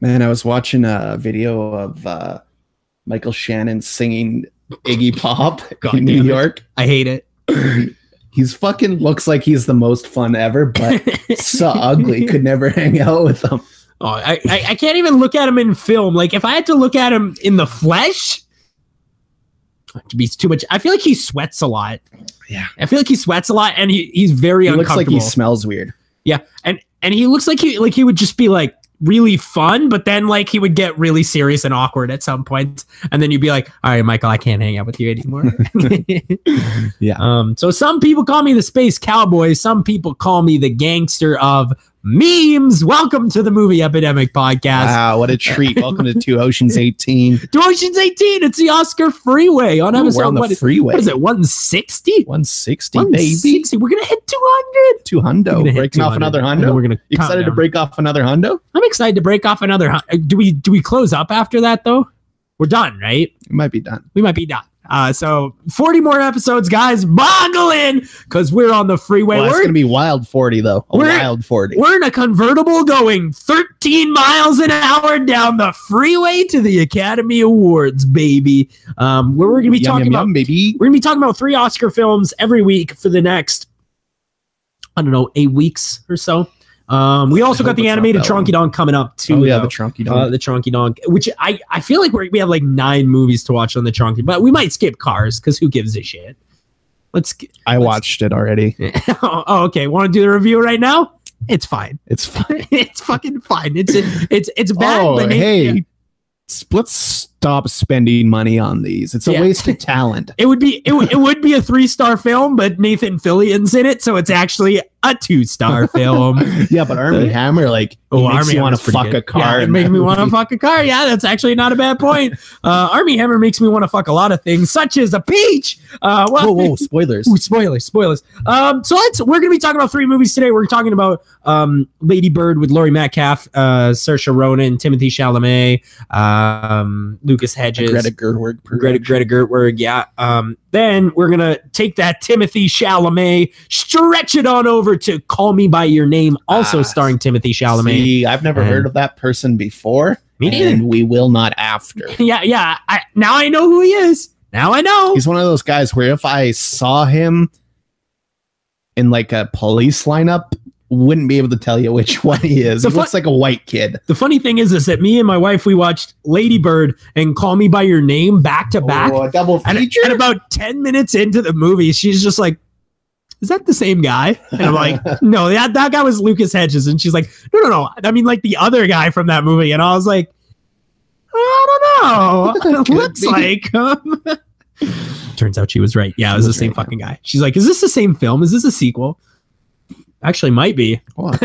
Man, I was watching a video of Michael Shannon singing Iggy Pop in New York. I hate it. He's fucking looks like he's the most fun ever, but so ugly. Could never hang out with him. Oh, I can't even look at him in film. Like, if I had to look at him in the flesh, it'd be too much. I feel like he sweats a lot. Yeah. I feel like he sweats a lot, and he's very uncomfortable. Looks like he smells weird. Yeah. And he looks like he would just be like really fun, but then like he would get really serious and awkward at some point, and then you'd be like, all right, Michael, I can't hang out with you anymore. Yeah. So some people call me the space cowboy, some people call me the gangster of memes. Welcome to the Movie Epidemic podcast. Wow, what a treat. Welcome to Two Oceans 18. Two Oceans 18. It's the Oscar Freeway on episode. We're on the freeway. What is it, 160? 160, 160, baby. We're gonna hit 200. 200. Breaking off another hundo. We're gonna you excited to break off another hundo? I'm excited to break off another. Do we close up after that though? We're done, right? We might be done. We might be done. So 40 more episodes, guys. Boggle in, because we're on the freeway. Well, it's going to be wild 40, though. Wild 40. We're in a convertible going 13 miles an hour down the freeway to the Academy Awards, baby. Where we're going to be talking about, baby. We're going to be talking about 3 Oscar films every week for the next, 8 weeks or so. We also got the animated Chonky Donk coming up too. Oh yeah, the Chonky Donk. The Chonky Donk, which I feel like we have like 9 movies to watch on the Chonky, but we might skip Cars because who gives a shit? I watched it already. Oh, okay. Want to do the review right now? It's fine. It's fine. It's fucking fine. It's bad. Oh, but hey. Yeah. Let's stop spending money on these. It's a waste of talent. It would be a 3-star film, but Nathan Fillion's in it, so it's actually a 2-star film. Yeah, but Armie Hammer, like, makes you want to fuck a car. Yeah, it makes me want to fuck a car. Yeah, that's actually not a bad point. Armie Hammer makes me want to fuck a lot of things, such as a peach. Whoa, spoilers. Ooh, spoilers. So we're gonna be talking about 3 movies today. We're talking about Lady Bird with Laurie Metcalf, Saoirse Ronan, Timothée Chalamet, Lucas Hedges, Greta Gerwig. Yeah. Then we're gonna take that Timothée Chalamet, stretch it on over to Call Me by Your Name, also starring Timothée Chalamet. See, I've never heard of that person before. Me neither. And we will not after. Yeah. Now I know who he is. Now I know. He's one of those guys where if I saw him in like a police lineup, wouldn't be able to tell you which one he is. He looks like a white kid. The funny thing is that me and my wife, we watched Lady Bird and Call Me by Your Name back to back. Oh, a double feature? And about 10 minutes into the movie, she's just like, is that the same guy? And I'm like, no, that guy was Lucas Hedges. And she's like, no. I mean, like the other guy from that movie. And I was like, I don't know. It looks like Turns out she was right. Yeah, it was the same fucking guy. She's like, is this the same film? Is this a sequel? Actually, might be. Well,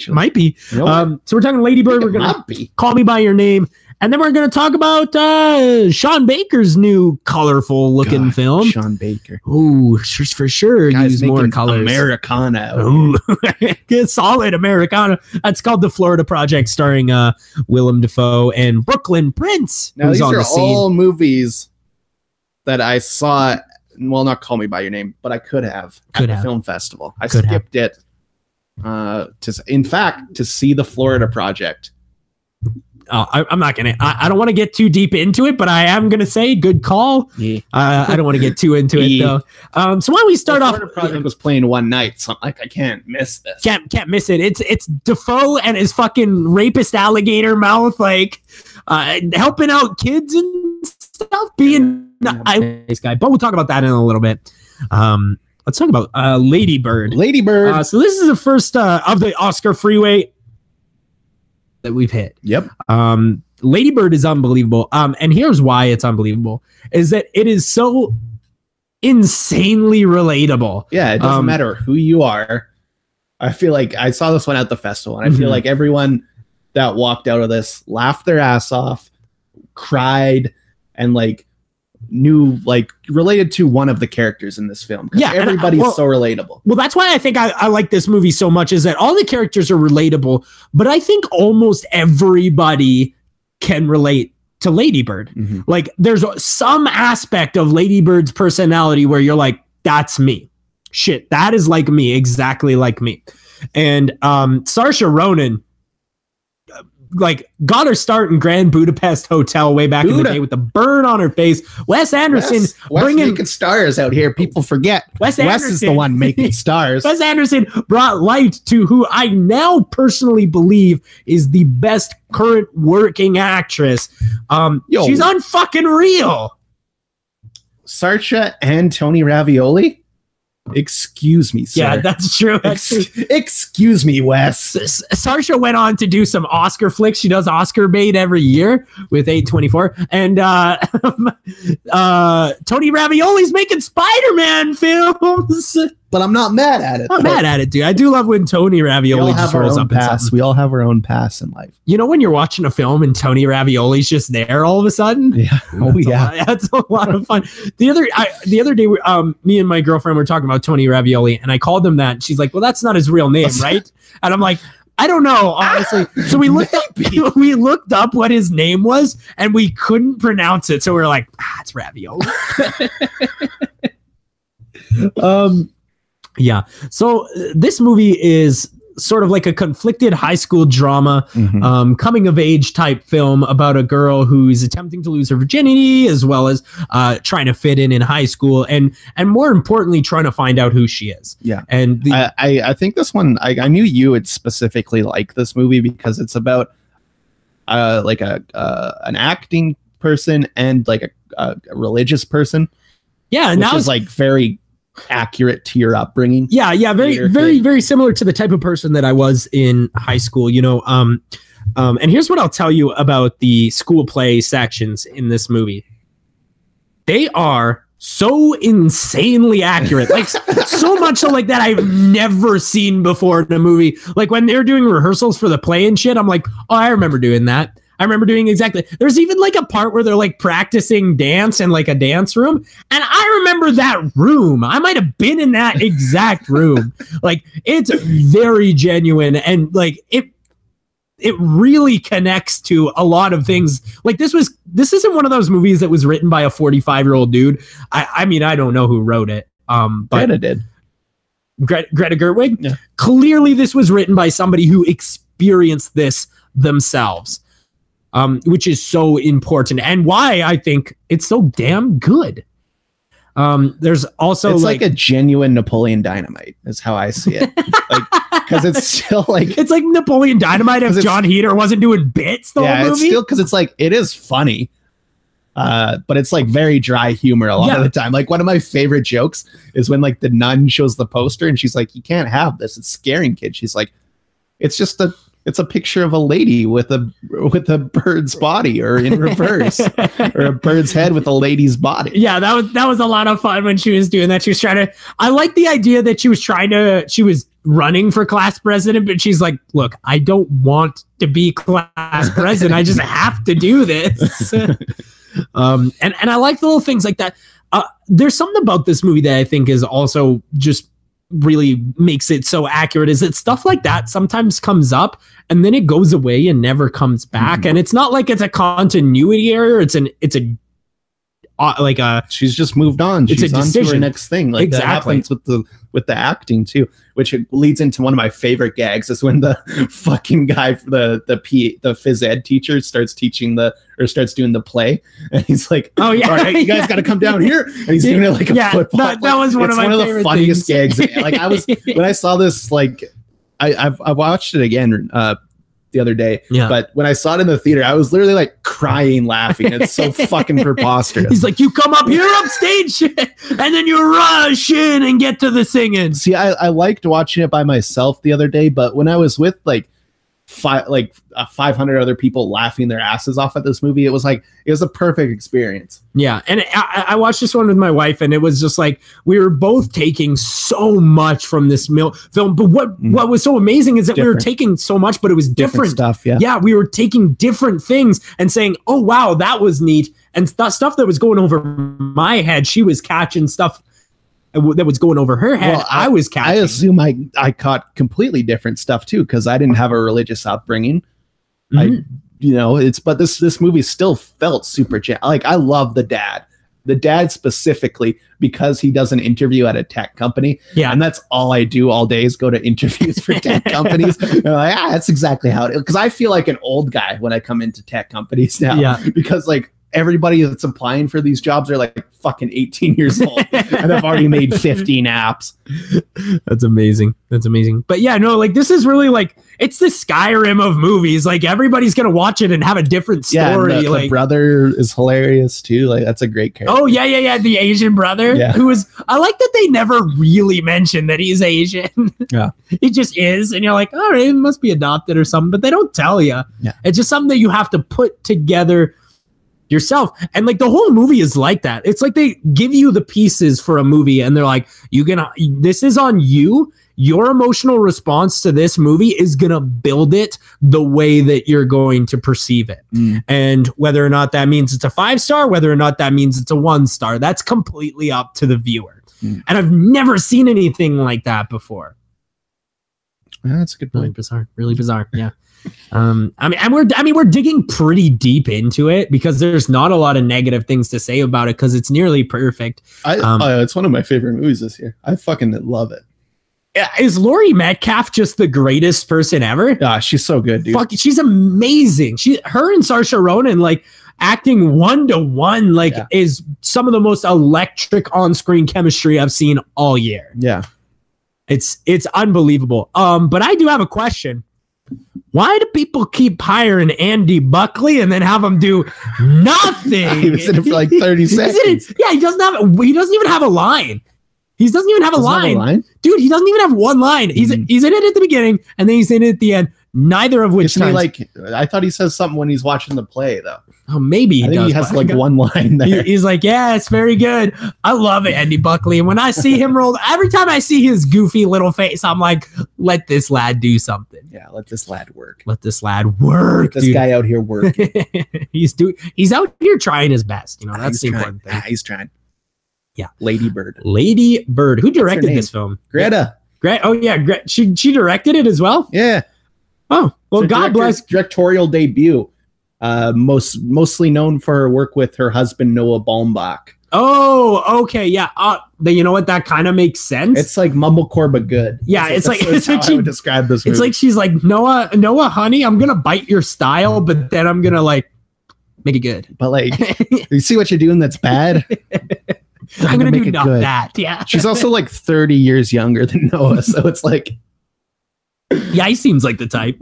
might be. So we're talking Lady Bird. We're gonna Call Me by Your Name, and then we're gonna talk about Sean Baker's new colorful looking film. Sean Baker. Ooh, for sure. Use more colors. Americana. Ooh, solid Americana. That's called The Florida Project, starring Willem Dafoe and Brooklyn Prince. Now these are all movies that I saw. Well, not Call Me by Your Name, but I could have at the film festival. I skipped it. To see The Florida Project. I'm not gonna. I don't want to get too deep into it, but I am gonna say good call. Yeah. I don't want to get too into it though. So why don't we start off? Florida Project was playing one night, so I can't miss this. Can't miss it. It's Defoe and his fucking rapist alligator mouth, like helping out kids and stuff, being a nice guy. But we'll talk about that in a little bit. Let's talk about Lady Bird. Lady Bird. So this is the first of the Oscar Freeway that we've hit. Yep. Lady Bird is unbelievable. And here's why it's unbelievable: is that it is so insanely relatable. Yeah, it doesn't matter who you are. I feel like I saw this one at the festival, and I feel like everyone that walked out of this laughed their ass off, cried, and related to one of the characters in this film. Yeah, everybody's so relatable. Well, that's why I think I like this movie so much, is that all the characters are relatable, but I think almost everybody can relate to Lady Bird. Mm-hmm. Like, there's some aspect of Lady Bird's personality where you're like, that's me. Shit, that is like me, exactly like me. And Saoirse Ronan, like got her start in Grand Budapest Hotel way back in the day with the burn on her face. Wes Anderson bringing making stars out here. People forget Wes is the one making stars. Wes Anderson brought light to who I now personally believe is the best current working actress. She's unfucking real. Saoirse and Tony Ravioli. Excuse me, sir. Yeah, that's true. Excuse me, Wes. Saoirse went on to do some Oscar flicks. She does Oscar bait every year with 824. And Tony Ravioli's making Spider-Man films. But I'm not mad at it. I'm mad at it, dude. I do love when Tony Ravioli just rolls up pass. We all have our own pass in life. You know when you're watching a film and Tony Ravioli's just there all of a sudden? Yeah. That's a lot of fun. The other day, me and my girlfriend were talking about Tony Ravioli, and I called him that. And she's like, "Well, that's not his real name, right?" And I'm like, "I don't know, honestly." So we looked up what his name was, and we couldn't pronounce it. So we were like, "It's Ravioli." Yeah. So this movie is sort of like a conflicted high school drama, coming of age type film about a girl who's attempting to lose her virginity, as well as trying to fit in high school, and more importantly, trying to find out who she is. Yeah. And I think this one, I knew you would specifically like this movie because it's about like an acting person and like a religious person. Yeah. And which is like very accurate to your upbringing. Yeah, very similar to the type of person that I was in high school, you know. And here's what I'll tell you about the school play sections in this movie. They are so insanely accurate, like so much so like that I've never seen before in a movie. Like when they're doing rehearsals for the play and shit, I'm like, oh, I remember doing that. I remember doing exactly. There's even like a part where they're like practicing dance in like a dance room. And I remember that room. I might have been in that exact room. Like it's very genuine. And like it really connects to a lot of things. Like this isn't one of those movies that was written by a 45-year-old dude. I mean, I don't know who wrote it. But Greta did. Greta Gerwig? Yeah. Clearly this was written by somebody who experienced this themselves. Which is so important and why I think it's so damn good. There's also it's like a genuine Napoleon Dynamite is how I see it. Like, because it's still like it's like Napoleon Dynamite if John Heder wasn't doing bits the whole movie. It's still because it's like it is funny, but it's like very dry humor a lot of the time. Like one of my favorite jokes is when like the nun shows the poster and she's like, "You can't have this. It's scaring kids." She's like, It's a picture of a lady with a bird's body, or in reverse, or a bird's head with a lady's body. Yeah, that was a lot of fun when she was doing that. She was trying to. I like the idea that she was running for class president, but she's like, "Look, I don't want to be class president. I just have to do this." And I like the little things like that. There's something about this movie that I think is also just really makes it so accurate is that stuff like that sometimes comes up and then it goes away and never comes back. And it's not like it's a continuity error. It's she's just moved on. She's on to her next thing. Like that happens with the acting too, which leads into one of my favorite gags is when the fucking guy, the phys ed teacher starts doing the play, and he's like, "Oh yeah, all right, you guys got to come down here," and he's doing it like a football. That was one of the funniest gags. Like I was when I saw this, like I watched it again the other day, but when I saw it in the theater, I was literally like crying laughing. It's so fucking preposterous. He's like, "You come up here upstage and then you rush in and get to the singing." See, I liked watching it by myself the other day, but when I was with 500 other people laughing their asses off at this movie, it was a perfect experience. Yeah, and I watched this one with my wife, and it was just like we were both taking so much from this film. But what was so amazing is that we were taking so much, but it was different stuff. Yeah, we were taking different things and saying, "Oh wow, that was neat," and stuff that was going over my head, she was catching stuff that was going over her head. Well, I was catching. I assume I caught completely different stuff too, because I didn't have a religious upbringing. But this movie still felt super like I love the dad. the dad specifically, because he does an interview at a tech company. Yeah. And that's all I do all day is go to interviews for tech companies. And I'm like, that's exactly how it is. Because I feel like an old guy when I come into tech companies now. Yeah. Because like everybody that's applying for these jobs are like fucking 18 years old and I've already made 15 apps. That's amazing. That's amazing. But yeah, no, like this is really like, it's the Skyrim of movies. Like everybody's going to watch it and have a different story. Yeah, the like brother is hilarious too. Like that's a great character. Oh yeah. The Asian brother who is, I like that they never really mention that he's Asian. Yeah. He just is. And you're like, all right, he must be adopted or something, but they don't tell you. Yeah. It's just something that you have to put together yourself. And like the whole movie is like that. It's like they give you the pieces for a movie and they're like, this is on you. Your emotional response to this movie is going to build it the way that you're going to perceive it. And whether or not that means it's a 5-star, whether or not that means it's a 1-star, that's completely up to the viewer. And I've never seen anything like that before. That's a good point. Really bizarre. Yeah. We're digging pretty deep into it because there's not a lot of negative things to say about it because it's nearly perfect. It's one of my favorite movies this year. I fucking love it. Is Laurie Metcalf just the greatest person ever? Yeah, she's so good, dude. Fuck, she's amazing. Her and Saoirse Ronan, like acting 1-to-1, like is some of the most electric on-screen chemistry I've seen all year. Yeah, it's unbelievable. But I do have a question. Why do people keep hiring Andy Buckley and then have him do nothing? He was in it for like 30 seconds. Yeah, he doesn't even have a line. He doesn't even have a line. Dude, he doesn't even have one line. He's in it at the beginning and then he's in it at the end. Neither of which times. Like, I thought he says something when he's watching the play though. Oh, maybe I think he has like one line there. He's like, yeah, it's very good. I love it, Andy Buckley. And when I see him roll, every time I see his goofy little face, I'm like, let this lad do something. Yeah, let this lad work. Let this lad work. Let this guy out here working. He's out here trying his best. You know, that's the important thing. He's trying. Yeah. Lady Bird. Who directed this film? Greta. Oh yeah, she directed it as well? Yeah. Oh, well, God bless. Directorial debut. Mostly known for her work with her husband Noah Baumbach. Oh, okay, yeah. You know what? That kind of makes sense. It's like mumblecore but good. Yeah, it's like I would describe this movie. It's like she's like, Noah, honey, I'm gonna bite your style, but then I'm gonna like make it good. But like, you see what you're doing that's bad? I'm gonna do not good. That. Yeah. She's also like 30 years younger than Noah, so it's like. Yeah, he seems like the type.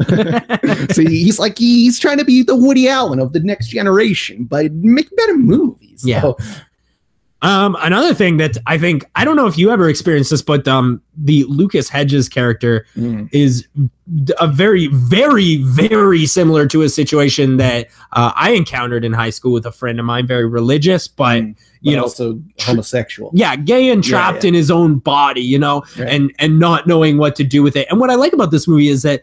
So he's trying to be the Woody Allen of the next generation, but make better movies. Yeah. So. Another thing that I don't know if you ever experienced this, but the Lucas Hedges character is a very, very, very similar to a situation that I encountered in high school with a friend of mine, very religious, but you know, also homosexual. Yeah, gay and trapped in his own body, you know, and not knowing what to do with it. And what I like about this movie is that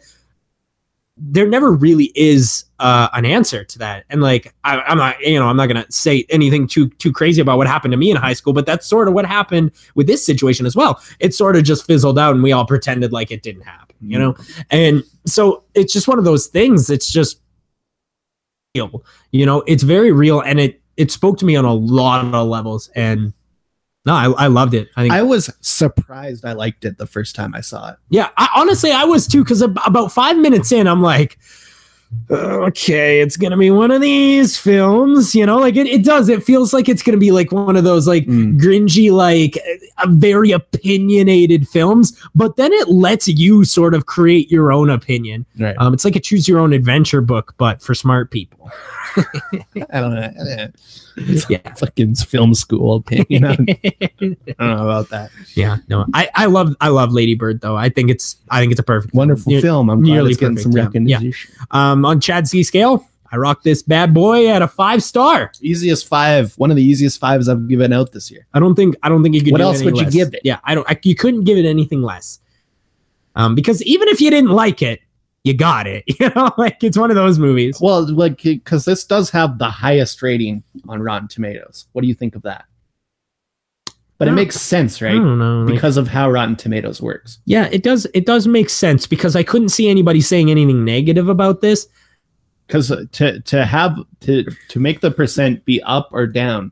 there never really is an answer to that. And like, I'm not going to say anything too crazy about what happened to me in high school, but that's sort of what happened with this situation as well. It sort of just fizzled out and we all pretended like it didn't happen, you know? And so it's just one of those things. It's just real, you know, it's very real. And it spoke to me on a lot of levels. And no, I loved it. I was surprised I liked it the first time I saw it. Yeah, honestly, I was too, because about 5 minutes in, I'm like, okay, it's going to be one of these films, you know, like it does. It feels like it's going to be like one of those like gringy, like very opinionated films, but then it lets you sort of create your own opinion. Right. It's like a choose your own adventure book, but for smart people. I don't know. Yeah, fucking film school opinion. I don't know about that. Yeah, no, I love Lady Bird though. I think it's a perfect, wonderful film. I'm glad it's getting some recognition. Yeah. On Chad C scale, I rock this bad boy at a 5-star. Easiest 5, one of the easiest 5s I've given out this year. I don't think you could. What else would you give it? Yeah, you couldn't give it anything less. Because even if you didn't like it, you got it. You know, like it's one of those movies. Well, like, because this does have the highest rating on Rotten Tomatoes. What do you think of that? But it makes sense, right? I don't know, because of how Rotten Tomatoes works. Yeah, it does. It does make sense because I couldn't see anybody saying anything negative about this. Because to make the percent be up or down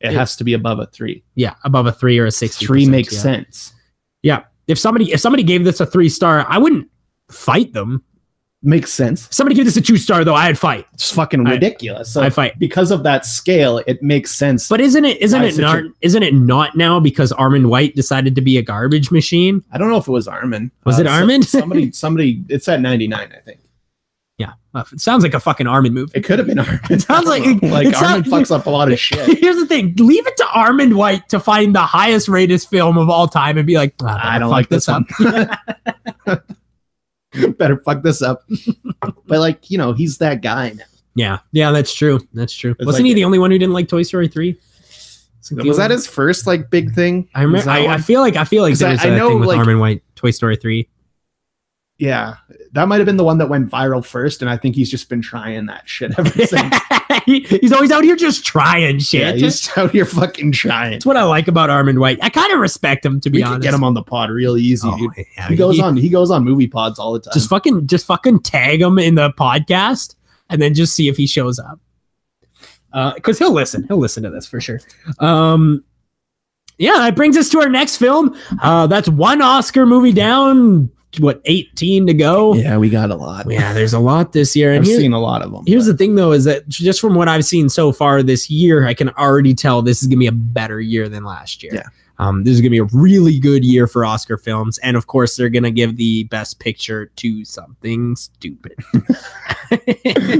It has to be above a 3. Yeah, above a 3 or a 60. 3 makes sense. Yeah. If somebody gave this a 3-star, I wouldn't fight them. Makes sense. If somebody gave this a 2-star though, I'd fight. It's fucking ridiculous. So I'd fight. Because of that scale, it makes sense. But isn't it not now because Armin White decided to be a garbage machine? I don't know if it was Armin. Was it Armin? Somebody it's at 99, I think. Yeah. It sounds like a fucking Armin movie. It could have been Armin. It sounds like Armin fucks up a lot of shit. Here's the thing. Leave it to Armin White to find the highest rated film of all time and be like, I don't like this one. Better fuck this up. But like, he's that guy now. Yeah, that's true. Wasn't like, he the only one who didn't like Toy Story 3? Was that his first like big thing? I remember. I feel like there's a thing with Armin White, Toy Story 3. Yeah, that might have been the one that went viral first, and I think he's just been trying that shit ever since. He's always out here just trying shit. Yeah, he's out here fucking trying. That's what I like about Armin White. I kind of respect him, to be honest. Get him on the pod real easy, dude. Yeah, he goes on movie pods all the time. Just fucking tag him in the podcast, and then just see if he shows up. Because he'll listen to this for sure. Yeah, that brings us to our next film. That's one Oscar movie down. 18 to go? Yeah, we got a lot. Yeah, there's a lot this year. And I've seen a lot of them. Here's the thing, though, is that just from what I've seen so far this year, I can already tell this is going to be a better year than last year. Yeah. This is going to be a really good year for Oscar films. And, of course, they're going to give the Best Picture to something stupid.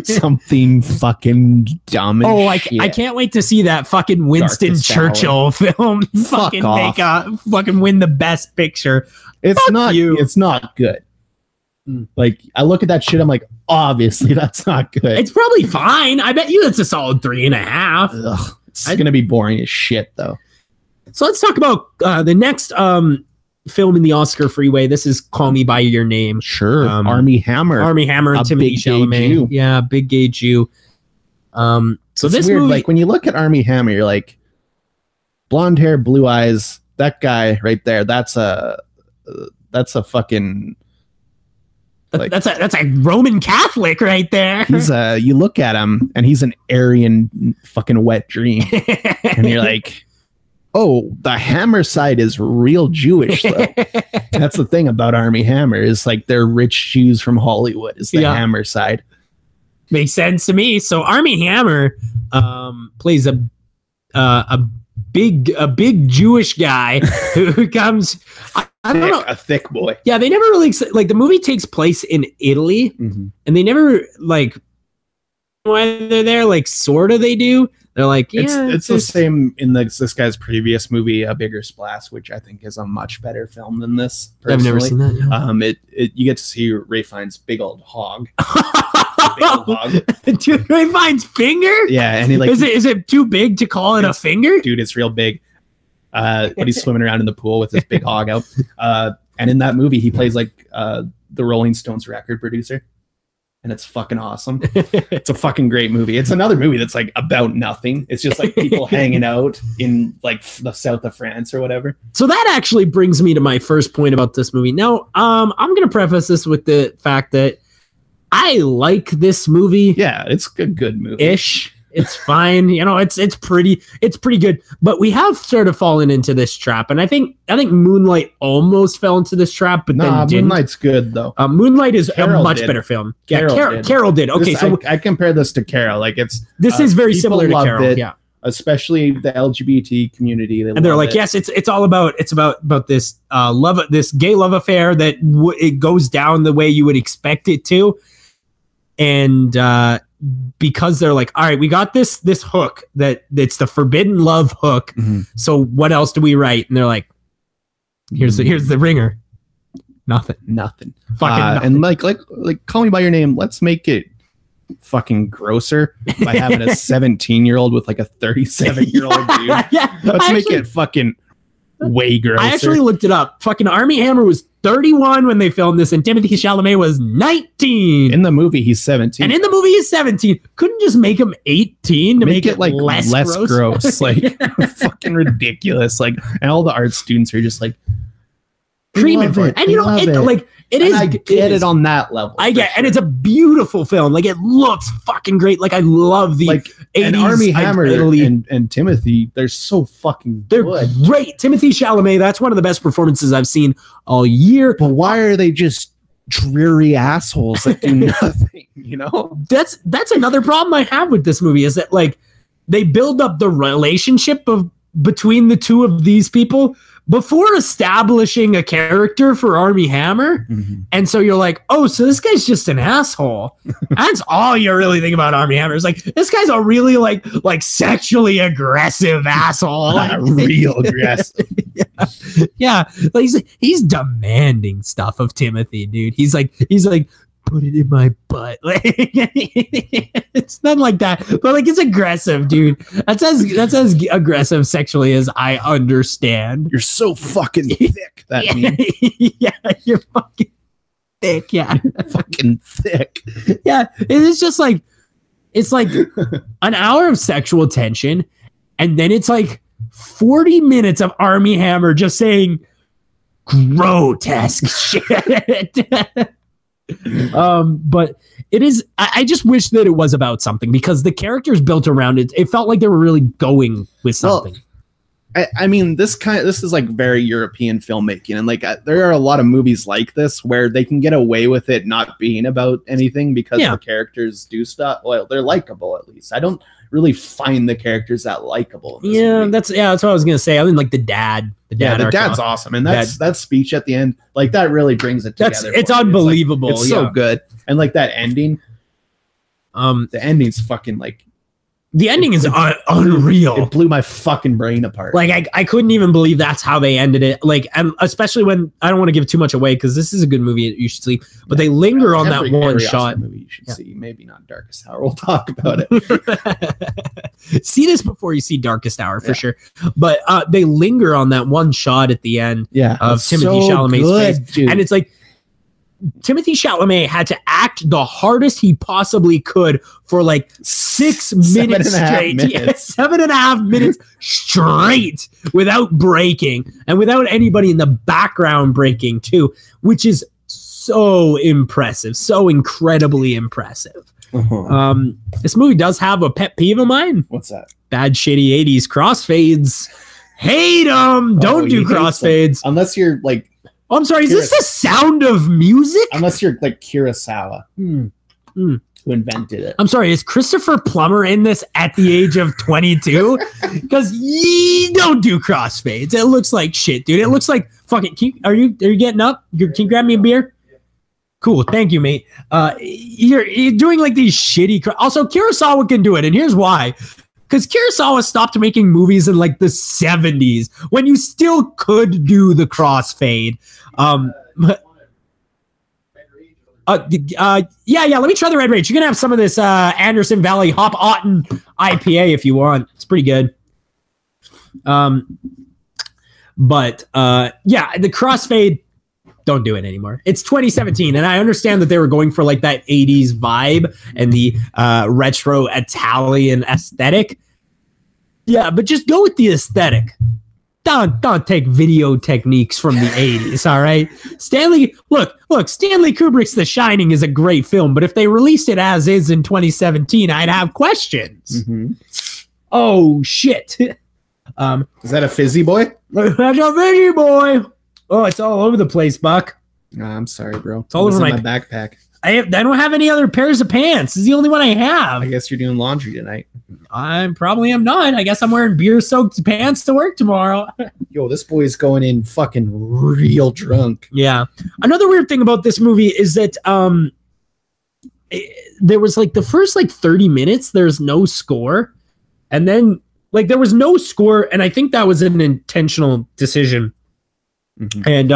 Something fucking dumb. I can't wait to see that fucking Winston Churchill film fucking win the Best Picture. It's not good. Like, I look at that shit, I'm like, obviously that's not good. It's probably fine. I bet you it's a solid 3.5. Ugh, it's gonna be boring as shit, though. So let's talk about the next film in the Oscar freeway. This is Call Me by Your Name. Sure. Armie Hammer and Timothée Chalamet. Yeah, big gay Jew. So it's this weird. movie, like when you look at Armie Hammer, you're like, blonde hair, blue eyes. That guy right there. That's a fucking. Like, that's a Roman Catholic right there. He's you look at him and he's an Aryan fucking wet dream, and you're like, oh, the Hammer side is real Jewish though. That's the thing about Armie Hammer is like they're rich Jews from Hollywood is the Hammer side. Makes sense to me. So Armie Hammer plays a big Jewish guy who comes. I don't know. A thick boy. Yeah, they never really like the movie takes place in Italy, and they never like why they're there. Like, sort of, they do. They're like, yeah, it's the same in this guy's previous movie, A Bigger Splash, which I think is a much better film than this. Personally. I've never seen that. No. You get to see Ray Fiennes' big old hog. Dude, Ray Fiennes' finger? Yeah, and he like is it too big to call it a finger? Dude, it's real big. When he's swimming around in the pool with his big hog out. And in that movie, he plays like the Rolling Stones record producer. And it's fucking awesome. It's a fucking great movie. It's another movie that's like about nothing. It's just like people hanging out in like the south of France or whatever. So that actually brings me to my first point about this movie. Now, I'm going to preface this with the fact that I like this movie. Yeah, it's a good movie. Ish. It's fine. It's pretty good. But we have sort of fallen into this trap. And I think Moonlight almost fell into this trap, but then didn't. Moonlight's good though. Moonlight is a much better film. Yeah, Carol did. Okay, so I compare this to Carol. Like this is very similar to Carol. Yeah. Especially the LGBT community. They're like, yes, it's all about this love, this gay love affair that it goes down the way you would expect it to. And because they're like, all right, we got this hook it's the forbidden love hook. Mm-hmm. So what else do we write? And they're like, here's the ringer. Nothing. Fucking nothing. And like Call Me by Your Name. Let's make it fucking grosser by having a 17-year-old with like a 37-year-old dude. Yeah, let's make it fucking way grosser. I actually looked it up. Fucking Armie Hammer was 31 when they filmed this, and Timothée Chalamet was 19. In the movie, he's 17. And in the movie, he's 17. Couldn't just make him 18 to make it like less gross? Like, fucking ridiculous. Like, and all the art students are just like, treatment for it. And It is. I get it on that level. I get, and it's a beautiful film. Like, it looks fucking great. Like, I love the like 80s. And Armie Hammer and Timothy, they're so fucking they're good. great. Timothy Chalamet, that's one of the best performances I've seen all year. But why are they just dreary assholes that do nothing? You know, that's another problem I have with this movie, is that like they build up the relationship between the two of these people before establishing a character for Armie Hammer. Mm-hmm. And so you're like, oh, so this guy's just an asshole. That's all you really think about Armie Hammer. It's like, this guy's a really like sexually aggressive asshole. Like, real aggressive. yeah. Like, he's demanding stuff of Timothy, dude. He's like, put it in my butt. Like, it's not like that, but like, it's aggressive, dude. That's as aggressive sexually as I understand. You're so fucking thick. That means. Yeah, you're fucking thick. Yeah, fucking thick. Yeah, it's just like, it's like an hour of sexual tension, and then it's like 40 minutes of Armie Hammer just saying grotesque shit. But it is, I just wish that it was about something, because the characters built around it, it felt like they were really going with something. Well, I mean, this is like very European filmmaking, and like there are a lot of movies like this where they can get away with it not being about anything because the characters do stuff. Well, they're likable, at least. I don't really find the characters that likable. That's what I was gonna say. I mean, like the dad. The dad's awesome, and that speech at the end, like that really brings it together. It's unbelievable. It's so good, and like that ending. The ending's fucking like. The ending is unreal. It blew my fucking brain apart. Like I couldn't even believe that's how they ended it. Like, and especially when, I don't want to give too much away because this is a good movie you should see, but they linger on that one shot. Movie you should see. Maybe not Darkest Hour. We'll talk about it. See this before you see Darkest Hour for sure. But they linger on that one shot at the end of Timothy Chalamet's face, dude. And it's like, Timothy Chalamet had to act the hardest he possibly could for like 6 minutes straight. 7.5 minutes straight without breaking, and without anybody in the background breaking too, which is so impressive, so incredibly impressive. This movie does have a pet peeve of mine. What's that? Bad, shitty 80s crossfades. Hate them. Don't do crossfades. Unless you're like, oh, I'm sorry. Is this the Sound of Music? Unless you're like Kurosawa, who invented it. I'm sorry. Is Christopher Plummer in this at the age of 22? Because you don't do crossfades. It looks like shit, dude. It looks like fucking. Are you getting up? Can you grab me a beer? Cool. Thank you, mate. You're doing like these shitty. Also, Kurosawa can do it, and here's why. Because Kurosawa stopped making movies in like the 70s when you still could do the crossfade. Let me try the Red Rage. You can have some of this Anderson Valley Hop Otten IPA if you want. It's pretty good. The crossfade, don't do it anymore. It's 2017, and I understand that they were going for like that 80s vibe and the retro Italian aesthetic. Yeah, but just go with the aesthetic. Don't take video techniques from the 80s, all right? Stanley Kubrick's The Shining is a great film, but if they released it as is in 2017, I'd have questions. Mm-hmm. Oh, shit. Is that a fizzy boy? That's a fizzy boy. Oh, it's all over the place, Buck. I'm sorry, bro. It's all over my backpack. I don't have any other pairs of pants. This is the only one I have. I guess you're doing laundry tonight. I probably am not. I guess I'm wearing beer-soaked pants to work tomorrow. Yo, this boy's going in fucking real drunk. Yeah. Another weird thing about this movie is that there was like the first like 30 minutes, there's no score. And then like there was no score, and I think that was an intentional decision. Mm-hmm. And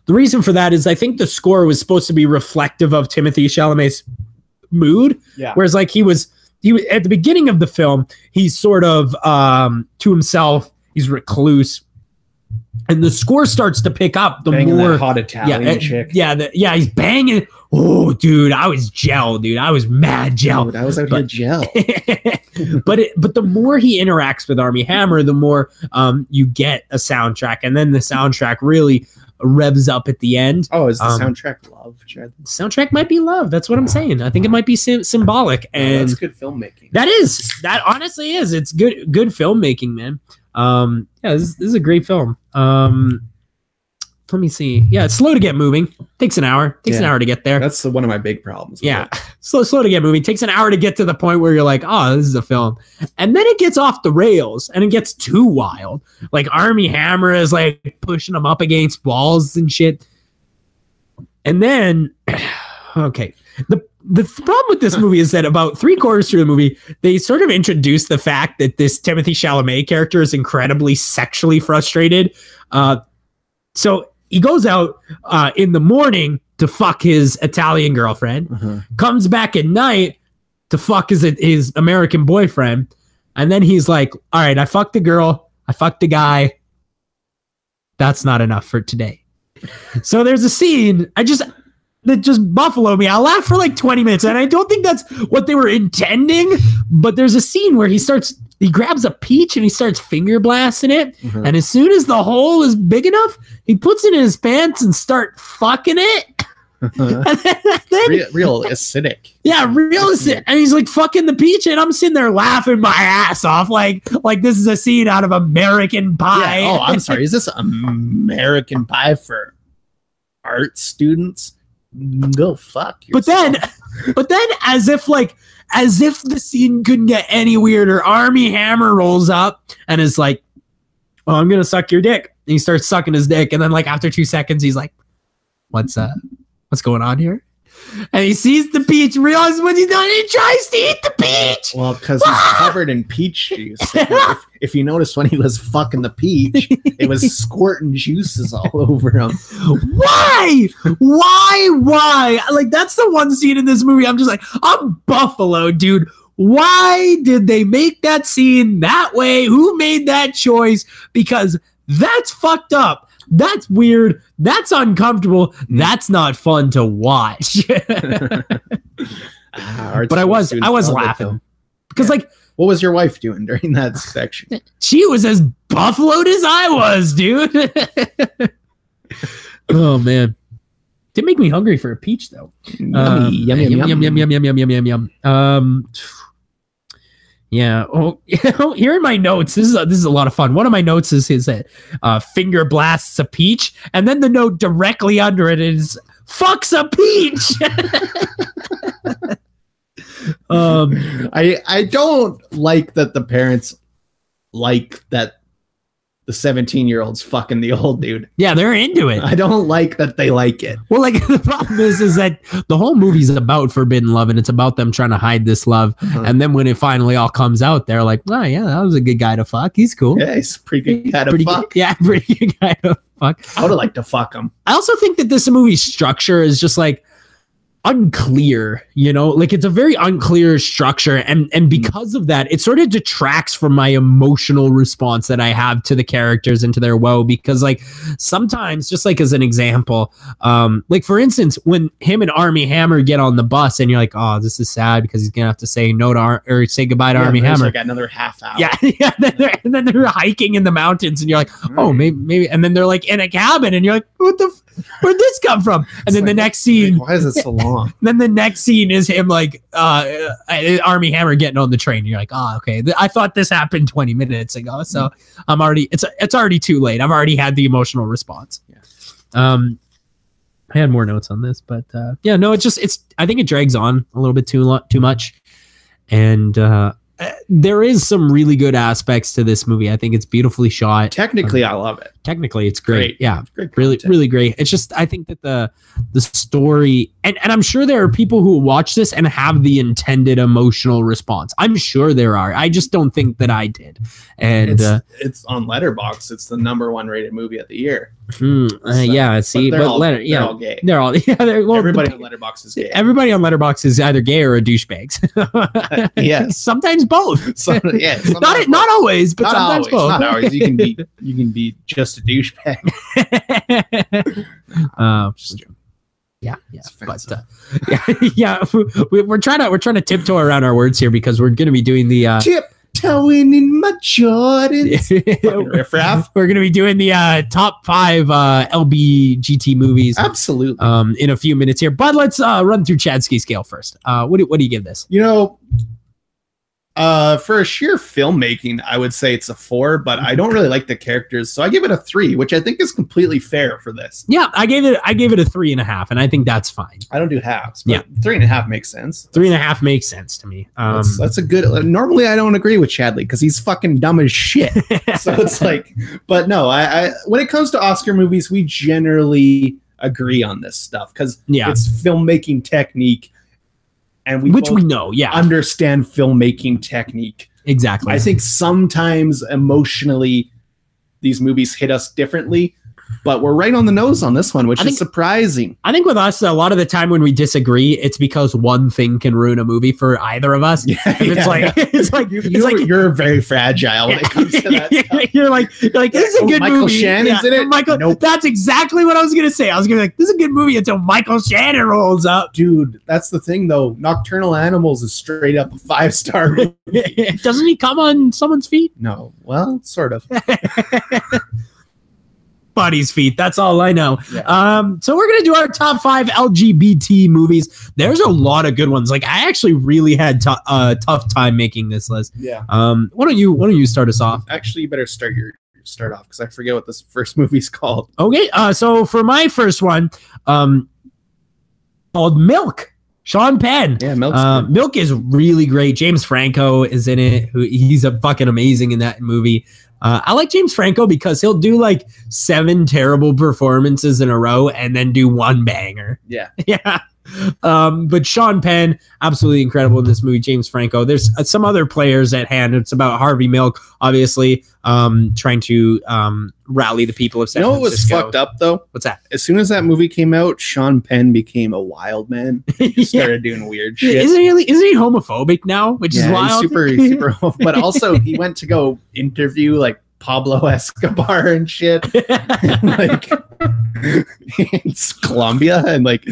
the reason for that is I think the score was supposed to be reflective of Timothy Chalamet's mood. Yeah. Whereas like he was at the beginning of the film, he's sort of to himself, he's recluse. And the score starts to pick up the banging more that hot Italian chick. Yeah, he's banging. Oh, dude, I was gel, dude. I was mad gel. Dude, I was out here gel. but the more he interacts with Armie Hammer, the more you get a soundtrack, and then the soundtrack really revs up at the end. Oh, is the soundtrack love? Soundtrack might be love. That's what I'm saying. I think it might be symbolic. And that's good filmmaking. That honestly is. It's good filmmaking, man. Yeah, this is a great film. Let me see. Yeah, it's slow to get moving. Takes an hour. Takes an hour to get there. That's one of my big problems. Yeah, slow to get moving. Takes an hour to get to the point where you're like, oh, this is a film. And then it gets off the rails and it gets too wild. Like Armie Hammer is like pushing them up against walls and shit. And then, okay, the problem with this movie is that about 3/4 through the movie, they sort of introduce the fact that this Timothée Chalamet character is incredibly sexually frustrated. So he goes out in the morning to fuck his Italian girlfriend, comes back at night to fuck his American boyfriend. And then he's like, all right, I fucked the girl. I fucked the guy. That's not enough for today. So there's a scene that just buffalo me. I laughed for like 20 minutes and I don't think that's what they were intending, but there's a scene where he grabs a peach and he starts finger blasting it. And as soon as the hole is big enough, he puts it in his pants and start fucking it. And then, real acidic. Yeah, real acidic. And he's like fucking the peach and I'm sitting there laughing my ass off like this is a scene out of American Pie. Yeah. Oh, I'm sorry. Is this American Pie for art students? Go fuck yourself. But then as if the scene couldn't get any weirder, Armie Hammer rolls up and is like, oh, I'm gonna suck your dick. And he starts sucking his dick, and then like after 2 seconds he's like, what's going on here? And he sees the peach, realizes what he's done, and he tries to eat the peach. Well, because he's covered in peach juice. If you noticed when he was fucking the peach, it was squirting juices all over him. Why? Like, that's the one scene in this movie I'm just like, I'm Buffalo, dude. Why did they make that scene that way? Who made that choice? Because that's fucked up. That's weird. That's uncomfortable. That's not fun to watch. But I was laughing because like, what was your wife doing during that section? She was as buffaloed as I was, dude. Oh man, did make me hungry for a peach though. Yum. Yeah. Oh, here in my notes, this is a lot of fun. One of my notes is that finger blasts a peach, and then the note directly under it is fucks a peach. I don't like that the parents like that the 17-year-old's fucking the old dude. Yeah, they're into it. I don't like that they like it. Well, like the problem is that the whole movie's about forbidden love and it's about them trying to hide this love. And then when it finally all comes out, they're like, oh yeah, that was a good guy to fuck. He's cool. Yeah, he's a pretty good guy to fuck. Yeah, pretty good guy to fuck. I would have liked to fuck him. I also think that this movie's structure is just like unclear, you know, like it's a very unclear structure, and because of that it sort of detracts from my emotional response that I have to the characters and to their woe, because like sometimes, just like as an example, like for instance when him and Armie Hammer get on the bus and you're like, oh, this is sad because he's gonna have to say no to or say goodbye to Armie Hammer. Like another half hour. Yeah. And then they're hiking in the mountains and you're like, oh, maybe, and then they're like in a cabin and you're like, where'd this come from? And then the next scene, why is it so long? Then the next scene is him like Armie Hammer getting on the train. And you're like, oh, okay. I thought this happened 20 minutes ago, so I'm already it's already too late. I've already had the emotional response. Yeah. I had more notes on this, but yeah, no, it's I think it drags on a little bit too much, and there is some really good aspects to this movie. I think it's beautifully shot. Technically, I love it. Technically, it's great. Yeah, great really, really great. It's just, I think that the story, and I'm sure there are people who watch this and have the intended emotional response. I'm sure there are. I just don't think that I did. And it's on Letterboxd. It's the #1 rated movie of the year. Yeah, see, they're all gay. They're all everybody on Letterboxd is gay. Everybody on Letterboxd is either gay or a douchebag. Yes, sometimes both. Sometimes not always, but sometimes both. Not always. You can be just a douchebag. Yeah. But we're trying to tiptoe around our words here because we're going to be doing the Towing in my Jordans. Fucking riffraff. We're gonna be doing the top 5 LBGT movies. Absolutely. In a few minutes here, but let's run through Chadsky scale first. What do you give this? You know, for a sheer filmmaking, I would say it's a 4, but I don't really like the characters, so I give it a 3, which I think is completely fair for this. Yeah, I gave it a 3.5, and I think that's fine. I don't do halves, but 3.5 makes sense. 3.5 makes sense to me. That's a good. Normally, I don't agree with Chadley because he's fucking dumb as shit. So it's like, but no, I when it comes to Oscar movies, we generally agree on this stuff because it's filmmaking technique. And we know, understand filmmaking technique. Exactly. I think sometimes emotionally these movies hit us differently, but we're right on the nose on this one, which is surprising. I think with us, a lot of the time when we disagree, it's because one thing can ruin a movie for either of us. It's like you're very fragile when it comes to that stuff. You're like, this is a good Michael movie. Shannon's in it. Michael, nope. That's exactly what I was gonna say. I was gonna be like, this is a good movie until Michael Shannon rolls up. Dude, that's the thing though. Nocturnal Animals is straight up a 5-star movie. Doesn't he come on someone's feet? No. Well, sort of. Buddy's feet. That's all I know. Yeah. So we're gonna do our top 5 LGBT movies. There's a lot of good ones. Like I actually really had tough time making this list. Yeah. Why don't you start us off? Actually, you better start off because I forget what this first movie's called. Okay. So for my first one, called Milk. Sean Penn. Yeah, Milk is really great. James Franco is in it. He's a fucking amazing in that movie. I like James Franco because he'll do like 7 terrible performances in a row and then do one banger. Yeah. Yeah. But Sean Penn, absolutely incredible in this movie. James Franco. There's some other players at hand. It's about Harvey Milk, obviously, trying to rally the people of San Francisco. You know what was fucked up though? What's that? As soon as that movie came out, Sean Penn became a wild man. He started doing weird shit. Isn't he homophobic now? Which is wild. He's super. But also, he went to go interview like Pablo Escobar and shit, like in Colombia, and like.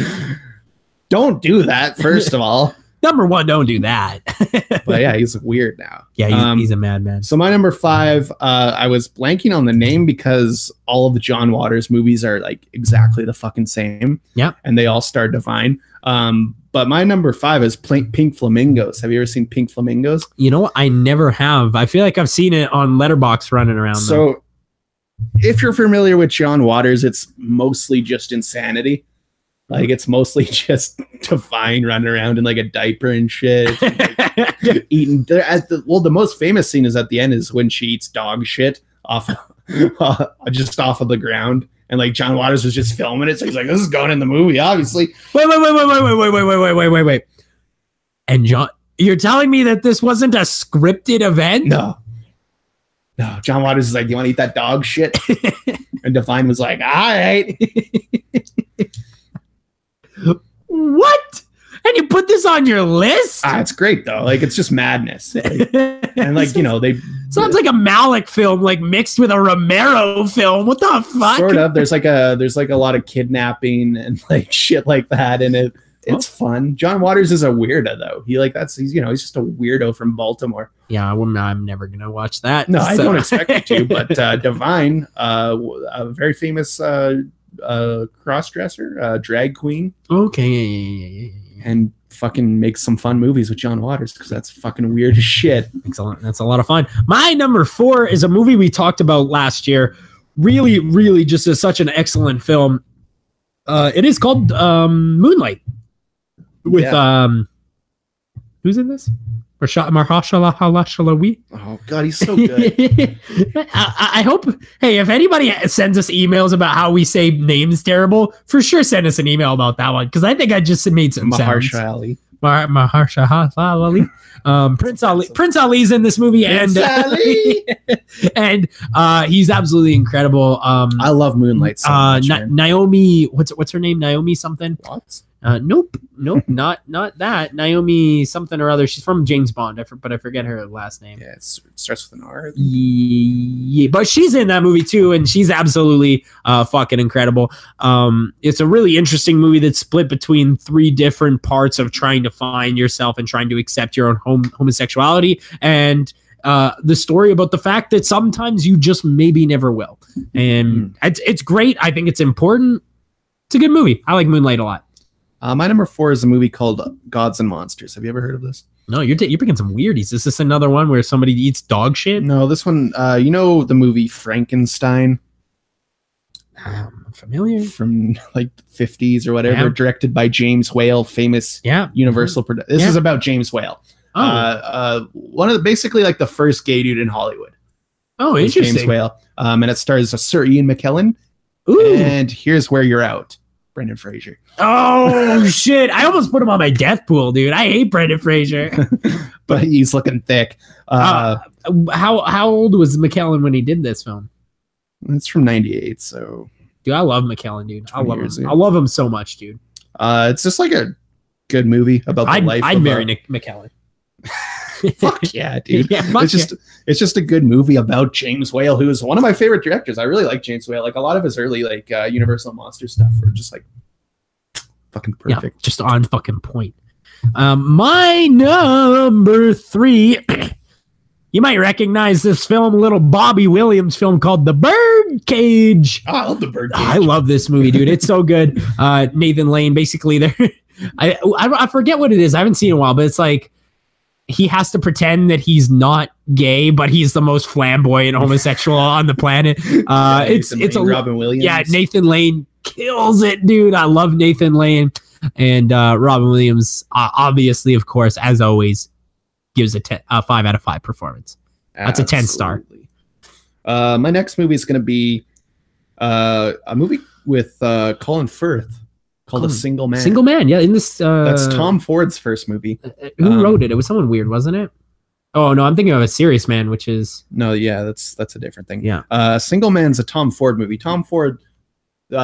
Don't do that, first of all. Number 1, don't do that. But yeah, he's weird now. Yeah, he's a madman. So my number 5, I was blanking on the name because all of the John Waters movies are like exactly the fucking same. Yeah. And they all star Divine. But my number 5 is Pink Flamingos. Have you ever seen Pink Flamingos? You know what? I never have. I feel like I've seen it on Letterboxd running around. So if you're familiar with John Waters, it's mostly just insanity. Like it's mostly just Divine running around in like a diaper and shit, and, like, eating. The most famous scene is at the end is when she eats dog shit off, just off of the ground, and like John Waters was just filming it, so he's like, "This is going in the movie, obviously." Wait. And John, you're telling me that this wasn't a scripted event? No. John Waters is like, "Do you want to eat that dog shit?" And Divine was like, "All right." What? And you put this on your list? It's great though. Like it's just madness. Like, and like, you know, they sounds like a Malick film, like mixed with a Romero film. What the fuck? Sort of. There's like a lot of kidnapping and like shit like that in it. It's fun. John Waters is a weirdo though. He's just a weirdo from Baltimore. Yeah, I'm never gonna watch that. No, I don't expect you to. But Divine, a very famous cross-dresser, drag queen. Okay, yeah. And fucking makes some fun movies with John Waters because that's fucking weird as shit. Excellent. That's a lot of fun. My number 4 is a movie we talked about last year. Really, really just is such an excellent film. It is called Moonlight. With who's in this? Mahershala Ali. Oh God, he's so good. I hope. Hey, if anybody sends us emails about how we say names terrible, for sure send us an email about that one because I think I just made some Mahershala Ali. Mahershala Ali. Prince Ali's in this movie, and he's absolutely incredible. I love Moonlight so much. Naomi, what's her name? Naomi something. What? Nope, not that. Naomi something or other. She's from James Bond, but I forget her last name. Yeah, it starts with an R. Yeah, but she's in that movie too, and she's absolutely fucking incredible. It's a really interesting movie that's split between 3 different parts of trying to find yourself and trying to accept your own homosexuality, and the story about the fact that sometimes you just maybe never will. And it's great. I think it's important. It's a good movie. I like Moonlight a lot. My number 4 is a movie called Gods and Monsters. Have you ever heard of this? No, you're picking some weirdies. Is this another one where somebody eats dog shit? No, this one, you know the movie Frankenstein? Familiar. From like the 50s or whatever, directed by James Whale, famous Universal production. This is about James Whale. One of the, basically like the first gay dude in Hollywood. Oh, interesting. James Whale. And it stars Sir Ian McKellen. Ooh. And Here's Where You're Out. Brendan Fraser. Oh shit! I almost put him on my death pool, dude. I hate Brendan Fraser, but he's looking thick. How old was McKellen when he did this film? It's from '98. So, dude, I love McKellen, dude. I love him. I love him so much, dude. It's just like a good movie about the life. I'd marry Nick McKellen. Fuck yeah, dude. It's just a good movie about James Whale, who is one of my favorite directors. I really like James Whale. Like a lot of his early like Universal Monster stuff were just like fucking perfect. Yeah, just on fucking point. My number 3, you might recognize this film, a little Bobby Williams film called The Birdcage. Oh, I love The Birdcage. I love this movie, dude. It's so good. Nathan Lane, basically there. I forget what it is. I haven't seen it in a while, but it's like he has to pretend that he's not gay, but he's the most flamboyant homosexual on the planet. It's a Robin Williams. Yeah, Nathan Lane kills it, dude. I love Nathan Lane, and Robin Williams, obviously, of course, as always, gives a 5 out of 5 performance. That's a 10-star. My next movie is going to be a movie with Colin Firth. Called A Single Man. Single Man, yeah. In this, that's Tom Ford's first movie. Who wrote it? It was someone weird, wasn't it? Oh no, I'm thinking of A Serious Man, which is that's a different thing. Yeah. Single Man's a Tom Ford movie. Tom Ford, he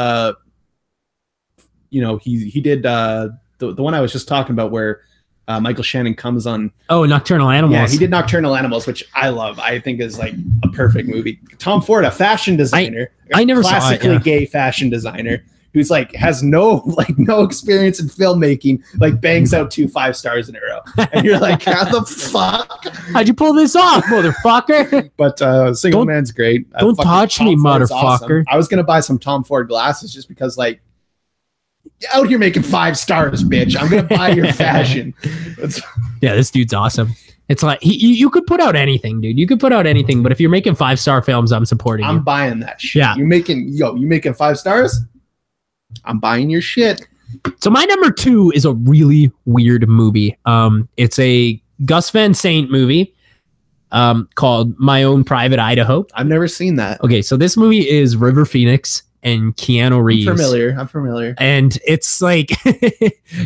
did the one I was just talking about where Michael Shannon comes on. Oh, Nocturnal Animals. Yeah, he did Nocturnal Animals, which I love. I think is like a perfect movie. Tom Ford, a fashion designer, I never saw it, classically gay fashion designer. Who's like has no experience in filmmaking, like bangs out 2 5-stars in a row, and you're like, how the fuck? How'd you pull this off, motherfucker? But Single Man's great. Don't touch me, motherfucker. Awesome. I was gonna buy some Tom Ford glasses just because, like, out here making 5 stars, bitch. I'm gonna buy your fashion. Yeah, this dude's awesome. It's like you could put out anything, dude. You could put out anything, but if you're making 5-star films, I'm supporting you. I'm buying that shit. Yeah, you making 5 stars? I'm buying your shit. So my number 2 is a really weird movie. It's a Gus Van Sant movie called My Own Private Idaho. I've never seen that. Okay, so this movie is River Phoenix and Keanu Reeves. I'm familiar. And it's like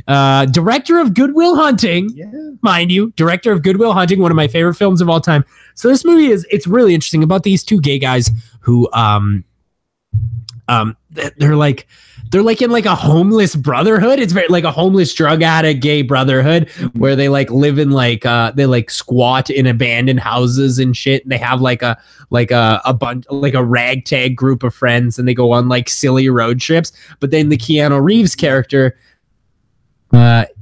director of Good Will Hunting, mind you, director of Good Will Hunting, one of my favorite films of all time. So this movie it's really interesting about these 2 gay guys who they're like in like a homeless brotherhood. It's very like a homeless drug addict gay brotherhood where they like live in like they like squat in abandoned houses and shit. And they have like a bunch like a ragtag group of friends, and they go on like silly road trips. But then the Keanu Reeves character,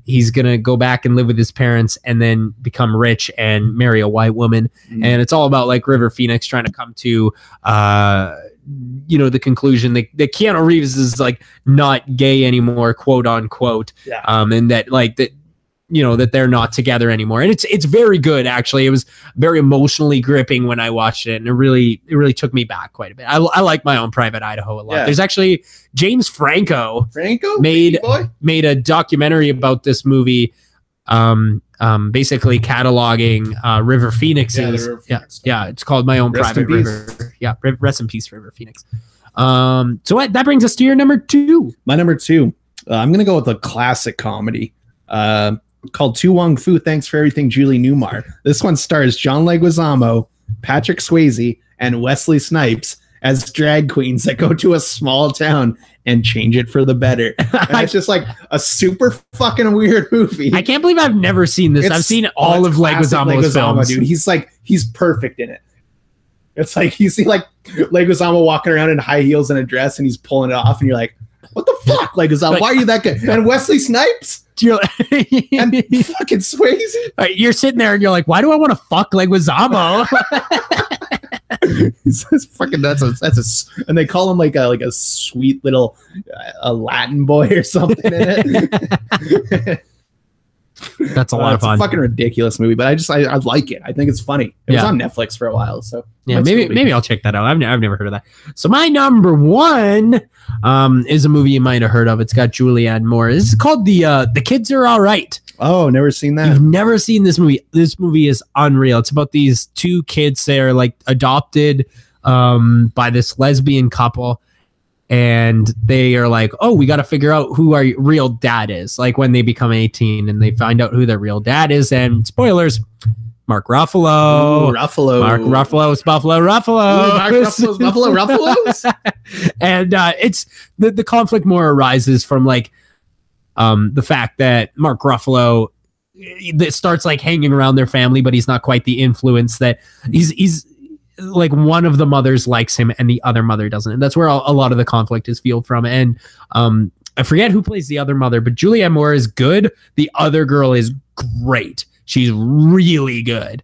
he's gonna go back and live with his parents and then become rich and marry a white woman. And it's all about like River Phoenix trying to come to the conclusion that Keanu Reeves is like not gay anymore, quote unquote. And that like that that they're not together anymore. And it's very good, actually. It was very emotionally gripping when I watched it, and it really took me back quite a bit. I like My Own Private Idaho a lot. There's actually James Franco made a documentary about this movie, basically cataloging River Phoenix's it's called My Own Private River. Rest in peace, River Phoenix. So that brings us to your number 2. My number 2, I'm gonna go with a classic comedy called To Wong Fu, Thanks for Everything, Julie Newmar. This one stars John Leguizamo, Patrick Swayze, and Wesley Snipes as drag queens that go to a small town and change it for the better. And it's just like a super fucking weird movie. I can't believe I've never seen this. I've seen all of Leguizamo's films. Dude, he's perfect in it. It's like you see like Leguizamo walking around in high heels and a dress, and he's pulling it off, and you're like, what the fuck, Leguizamo? Why are you that good? And Wesley Snipes, you're And fucking Swayze. you're sitting there and you're like, why do I want to fuck Leguizamo? He's fucking nuts. And they call him like a sweet little a Latin boy or something in it. That's a lot of fun. It's a fucking ridiculous movie, but I like it. I think it's funny. It was on Netflix for a while, so yeah, maybe I'll check that out. I've never heard of that. So my number one is a movie you might have heard of. It's got Julianne Moore. This is called The Kids Are All Right. Oh, never seen that. You've never seen this movie. This movie is unreal. It's about these two kids. They are like adopted by this lesbian couple. And they are like, oh, we got to figure out who our real dad is. Like when they become 18 and they find out who their real dad is. And spoilers, Mark Ruffalo. Ooh, Ruffalo. Mark Ruffalo's Buffalo Ruffalo. Ooh, Mark Ruffalo's Buffalo Ruffalos. And it's the conflict more arises from like the fact that Mark Ruffalo that starts like hanging around their family, but he's not quite the influence that he's like one of the mothers likes him and the other mother doesn't. And that's where a lot of the conflict is fueled from. And I forget who plays the other mother, but Julianne Moore is good. The other girl is great. She's really good.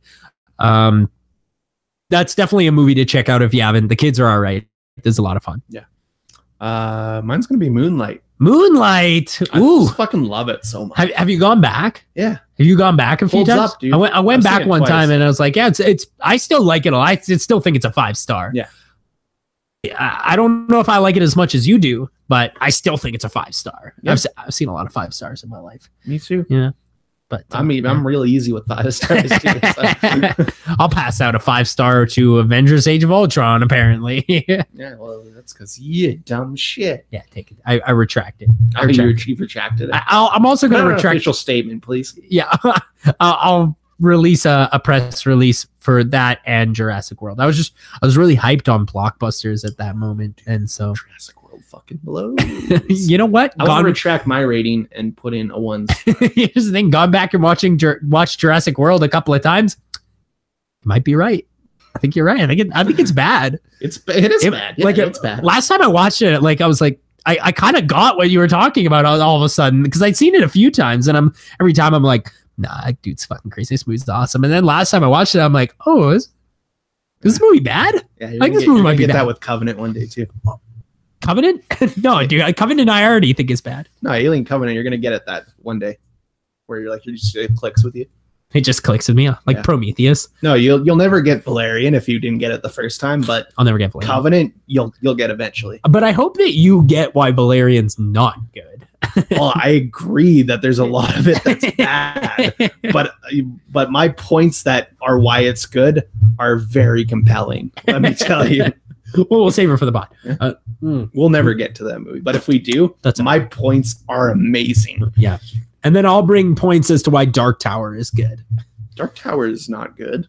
That's definitely a movie to check out if you haven't. The Kids Are All Right. There's a lot of fun. Yeah. Mine's going to be Moonlight. Moonlight. Ooh. I fucking love it so much. Have you gone back? Yeah. Have you gone back a few Holds times? up, dude. I went back one twice. time and I was like, yeah, it's I still like it a lot. I still think it's a 5-star. Yeah. I don't know if I like it as much as you do, but I still think it's a 5-star. Yeah. I've seen a lot of 5 stars in my life. Me too. Yeah. But I'm real easy with 5 stars too. So. I'll pass out a 5-star to Avengers Age of Ultron, apparently. Yeah, well, that's because you dumb shit. Yeah, take it. I retract it. You retracted it. I'm also going to retract. Official statement, please. Yeah. I'll release a press release for that and Jurassic World. I was really hyped on blockbusters at that moment. And so Jurassic World fucking blows. You know what? I want to retract my rating and put in a 1. Here's the thing. Gone back and watched Jurassic World a couple of times. Might be right. I think you're right. I think it's bad. It is bad. Yeah, it's bad. Last time I watched it, like I was like, I kind of got what you were talking about all of a sudden because I'd seen it a few times, and every time I'm like, nah, dude's fucking crazy. This movie's awesome. And then last time I watched it, I'm like, oh, is this movie bad? Yeah, I think this movie might be bad. That with Covenant one day too. Covenant? No, dude. Covenant I already think is bad. No, Alien Covenant, you're gonna get it that one day, where it clicks with you. It just clicks with me, like Prometheus. No, you'll never get Valerian if you didn't get it the first time, but I'll never get Valerian. Covenant, you'll get eventually. But I hope that you get why Valerian's not good. Well, I agree that there's a lot of it that's bad, but my points that are why it's good are very compelling. Let me tell you. Well, we'll save it for the bot. We'll never get to that movie, but if we do, my points are amazing. Yeah, and then I'll bring points as to why Dark Tower is good. Dark Tower is not good.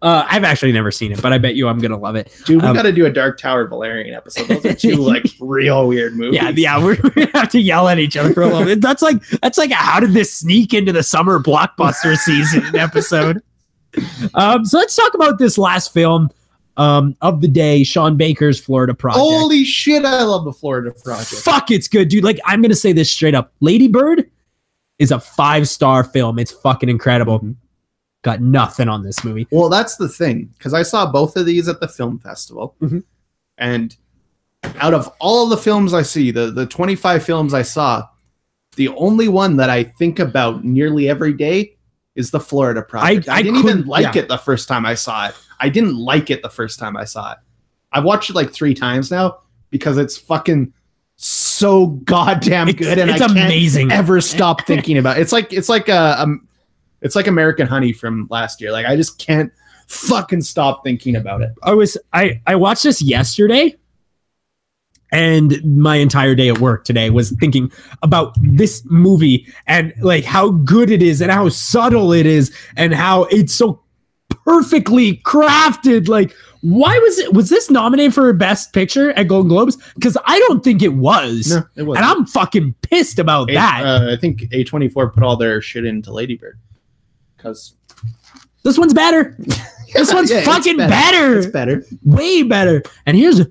I've actually never seen it, but I bet you I'm gonna love it. Dude, we got to do a Dark Tower Valerian episode. Those are two like real weird movies. Yeah, we're gonna have to yell at each other for a little bit. That's like how did this sneak into the summer blockbuster season episode? So let's talk about this last film of the day, Sean Baker's Florida Project. Holy shit, I love the Florida Project. Fuck, it's good, dude. Like, I'm gonna say this straight up. Lady Bird is a 5-star film. It's fucking incredible. Mm-hmm. Got nothing on this movie. Well, that's the thing, because I saw both of these at the film festival. Mm-hmm. And out of all of the films I see, the 25 films I saw, the only one that I think about nearly every day is the Florida Project. I didn't even like it the first time I saw it. I didn't like it the first time I saw it. I've watched it like 3 times now because it's fucking so goddamn good, and I can't amazing. Ever stop thinking about it. It's like American Honey from last year. Like I just can't fucking stop thinking about it. I watched this yesterday, and my entire day at work today was thinking about this movie and like how good it is and how subtle it is and how it's so perfectly crafted. Like, why was this nominated for Best Picture at Golden Globes? Because I don't think it was. No, it wasn't. And I'm fucking pissed about that. I think A24 put all their shit into Lady Bird. Because this one's better. This one's fucking better. It's better. Way better. And here's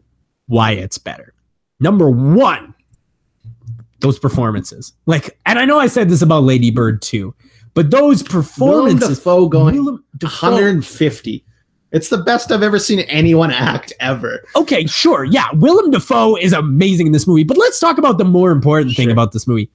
why it's better. Number 1, those performances. Like, and I know I said this about Lady Bird too, but those performances. Willem Dafoe going 150. It's the best I've ever seen anyone act ever. Okay, sure. Yeah, Willem Dafoe is amazing in this movie, but let's talk about the more important thing about this movie.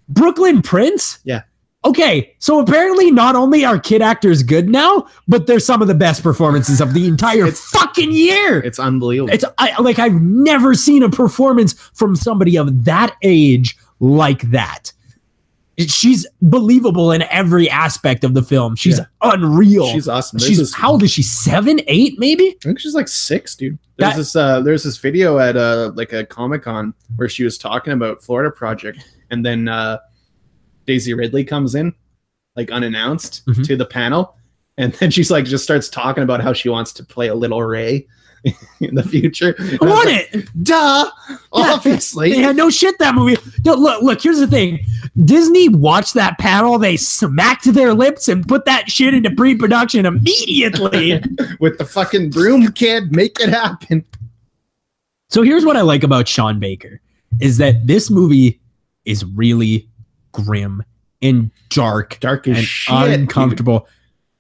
Brooklyn Prince? Yeah. Okay, so apparently not only are kid actors good now, but they're some of the best performances of the entire fucking year. It's unbelievable. I've never seen a performance from somebody of that age like that. She's believable in every aspect of the film. She's unreal. She's awesome. How old is she? 7, 8, maybe? I think she's like 6, dude. There's this video at like a Comic-Con where she was talking about Florida Project, and then Daisy Ridley comes in like unannounced to the panel, and then she's like just starts talking about how she wants to play a little Ray in the future. I want it. Duh. Yeah, obviously. Yeah, no shit, that movie. No, look, here's the thing. Disney watched that panel, they smacked their lips and put that shit into pre-production immediately. With the fucking broom kid, make it happen. So here's what I like about Sean Baker, is that this movie is really grim and dark as and shit, uncomfortable, dude.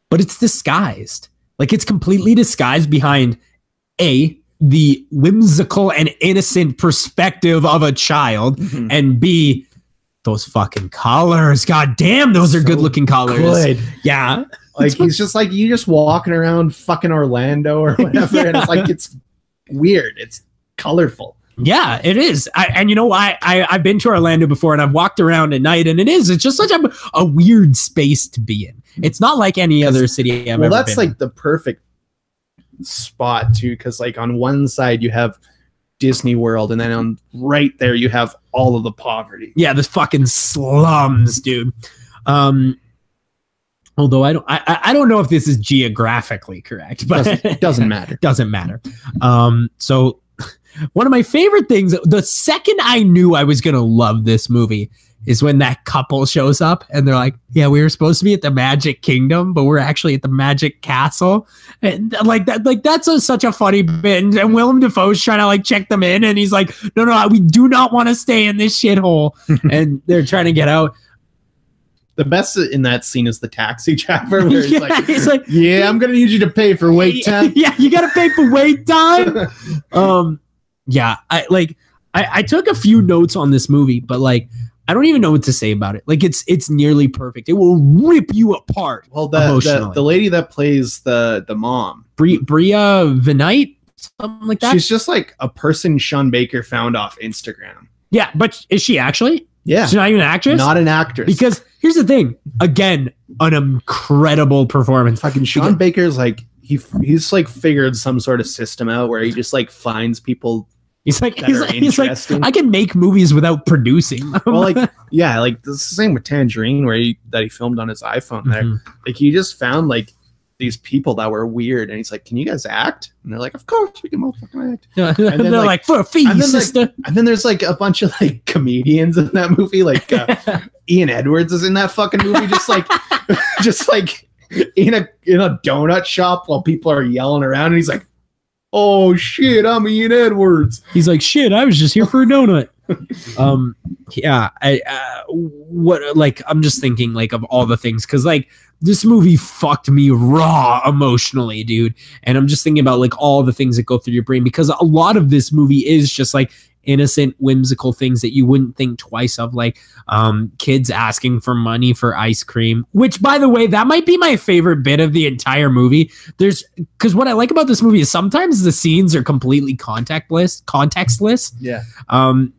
But it's disguised. Like, it's completely disguised behind the whimsical and innocent perspective of a child, and B, those fucking collars. God damn, those are good looking collars. Good. Yeah. Like, he's just like, you just walking around fucking Orlando or whatever, and it's like, it's weird. It's colorful. Yeah, it is. And you know, I've been to Orlando before, and I've walked around at night, and it's just such a weird space to be in. It's not like any other city I've ever been. Well, that's like the perfect spot too, because like on one side you have Disney World, and then on right there you have all of the poverty. Yeah, the fucking slums, dude. Although I don't know if this is geographically correct, but it doesn't matter. Doesn't matter. So one of my favorite things, the second I knew I was gonna love this movie, is when that couple shows up and they're like, yeah, we were supposed to be at the Magic Kingdom, but we're actually at the Magic Castle. And like that, like that's such a funny bit. And Willem Dafoe's trying to like check them in, and he's like, no, we do not want to stay in this shithole. And they're trying to get out. The best in that scene is the taxi driver where he's like, yeah, I'm going to need you to pay for wait time. Yeah, you got to pay for wait time. Yeah, I took a few notes on this movie, but like, I don't even know what to say about it. Like, it's nearly perfect. It will rip you apart. Well, the lady that plays the mom, Bria Vinite, something like that. She's just like a person Sean Baker found off Instagram. Yeah, but is she actually? Yeah. She's not even an actress? Not an actress. Because here's the thing. Again, an incredible performance. Fucking Sean Baker's like, he's like figured some sort of system out where he just like finds people. He's like, I can make movies without producing. Well, like, yeah, like the same with Tangerine, where he filmed on his iPhone there. Like, he just found like these people that were weird, and he's like, "Can you guys act?" And they're like, "Of course, we can motherfucking act." Yeah. And then they're like, "For a fee, sister." And then there's like a bunch of like comedians in that movie, like Ian Edwards is in that fucking movie, just like in a donut shop while people are yelling around, and he's like, "Oh shit, I'm Ian Edwards." He's like, "Shit, I was just here for a donut." Yeah, I'm just thinking like of all the things, because like this movie fucked me raw emotionally, dude. And I'm just thinking about like all the things that go through your brain, because a lot of this movie is just like innocent, whimsical things that you wouldn't think twice of, like kids asking for money for ice cream, which, by the way, that might be my favorite bit of the entire movie. Because what I like about this movie is sometimes the scenes are completely contextless. Yeah.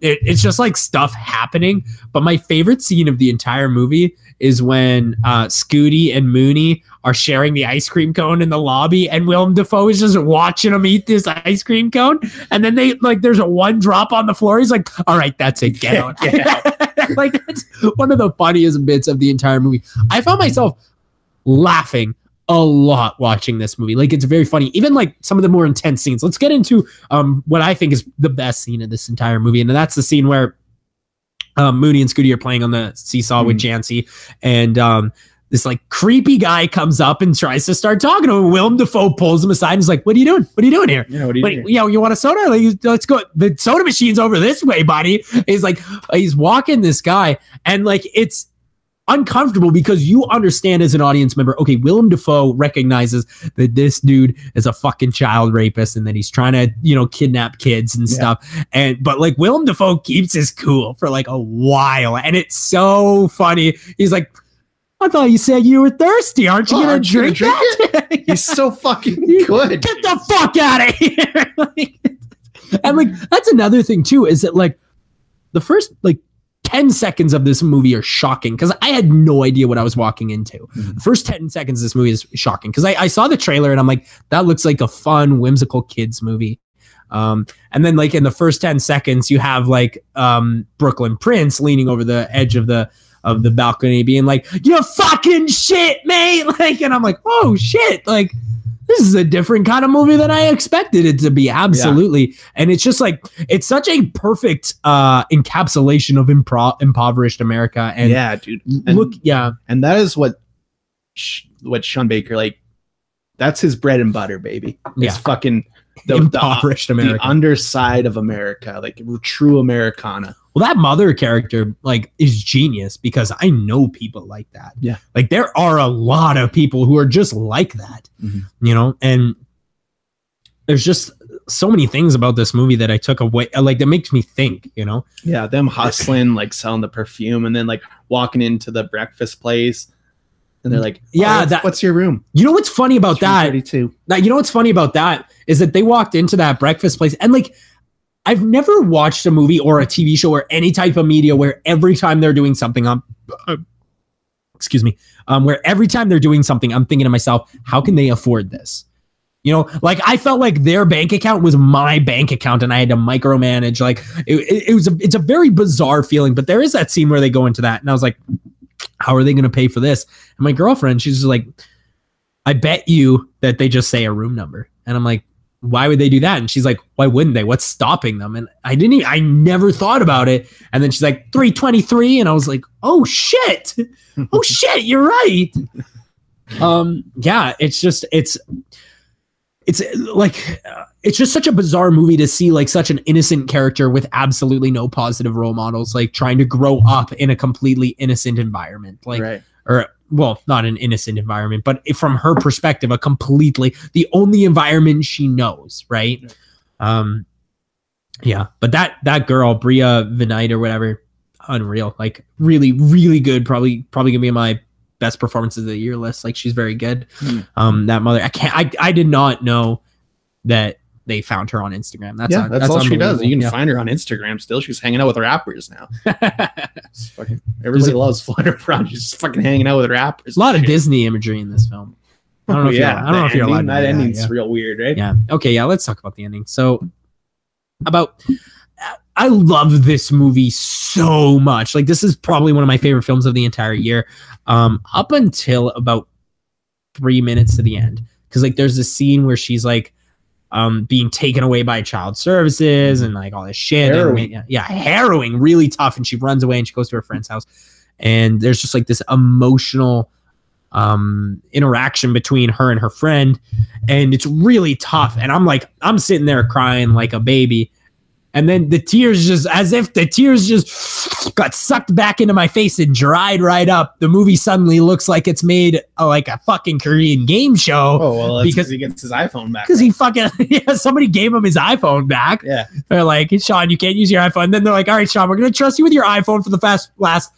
It's just like stuff happening. But my favorite scene of the entire movie is when Scooty and Mooney are sharing the ice cream cone in the lobby, and Willem Dafoe is just watching them eat this ice cream cone, and then they like there's a one drop on the floor. He's like, "All right, that's it, get out." Like, that's one of the funniest bits of the entire movie. I found myself laughing a lot watching this movie. Like, it's very funny, even like some of the more intense scenes. Let's get into what I think is the best scene of this entire movie, and that's the scene where Mooney and Scooty are playing on the seesaw with Jancy, and this like creepy guy comes up and tries to start talking to him. Willem Dafoe pulls him aside and is like, what are you doing? What are you doing here? Yeah, what are you doing? You want a soda? Like, let's go. The soda machine's over this way, buddy. He's like, he's walking this guy, and like it's uncomfortable because you understand as an audience member, okay, Willem Dafoe recognizes that this dude is a fucking child rapist and that he's trying to, kidnap kids and stuff. But like Willem Dafoe keeps his cool for like a while, and it's so funny. He's like, I thought you said you were thirsty. Aren't you gonna drink that? He's so fucking good. Get the fuck out of here. And like that's another thing too, is that like the first like 10 seconds of this movie are shocking because I had no idea what I was walking into. Mm-hmm. The first 10 seconds of this movie is shocking because I saw the trailer and I'm like, that looks like a fun, whimsical kids movie. And then like in the first 10 seconds, you have like Brooklyn Prince leaning over the edge of the balcony being like, you're fucking shit, mate. Like, and I'm like, oh shit. Like, this is a different kind of movie than I expected it to be. Absolutely. Yeah. And it's just like, it's such a perfect encapsulation of impoverished America. And yeah, dude. And that is what Sean Baker, like, that's his bread and butter, baby. It's fucking impoverished America. The underside of America, like true Americana. Well, that mother character like is genius because I know people like that. Yeah. Like there are a lot of people who are just like that, and there's just so many things about this movie that I took away. Like that makes me think, Yeah. Them hustling, like selling the perfume and then like walking into the breakfast place. And they're like, what's your room? You know what's funny about that? Now, you know what's funny about that is that they walked into that breakfast place and like, I've never watched a movie or a TV show or any type of media where every time they're doing something, where every time they're doing something, I'm thinking to myself, how can they afford this? Like I felt like their bank account was my bank account and I had to micromanage. Like it's a very bizarre feeling, but there is that scene where they go into that. And I was like, how are they going to pay for this? And my girlfriend, she's just like, I bet you that they just say a room number. And I'm like, why would they do that? And she's like, why wouldn't they? What's stopping them? And I never thought about it. And then she's like, 323. And I was like, oh shit. Oh shit. You're right. Yeah, it's just such a bizarre movie to see like such an innocent character with absolutely no positive role models, like trying to grow up in a completely innocent environment. Like, right. Or well, not an innocent environment, but from her perspective, the only environment she knows, right? Yeah. But that girl, Bria Vinite or whatever, unreal. Like really, really good. Probably gonna be my best performances of the year list. Like she's very good. That mother, I did not know that they found her on Instagram. That's all she does. You can find her on Instagram still. She's hanging out with rappers now. Everybody loves Flutter Brown. She's just fucking hanging out with rappers. A lot of Disney imagery in this film. I don't know if you're allowed. That ending's real weird, right? Yeah. Okay. Yeah. Let's talk about the ending. So I love this movie so much. Like this is probably one of my favorite films of the entire year. Up until about 3 minutes to the end. Cause like there's this scene where she's like, being taken away by child services and like all this shit. Harrowing, really tough. And she runs away and she goes to her friend's house. And there's just like this emotional interaction between her and her friend. And it's really tough. And I'm sitting there crying like a baby. And then the tears just got sucked back into my face and dried right up. The movie suddenly looks like it's made like a fucking Korean game show. Oh, well, that's because he gets his iPhone back. Because he fucking, somebody gave him his iPhone back. Yeah. They're like, Sean, you can't use your iPhone. And then they're like, all right, Sean, we're going to trust you with your iPhone for the last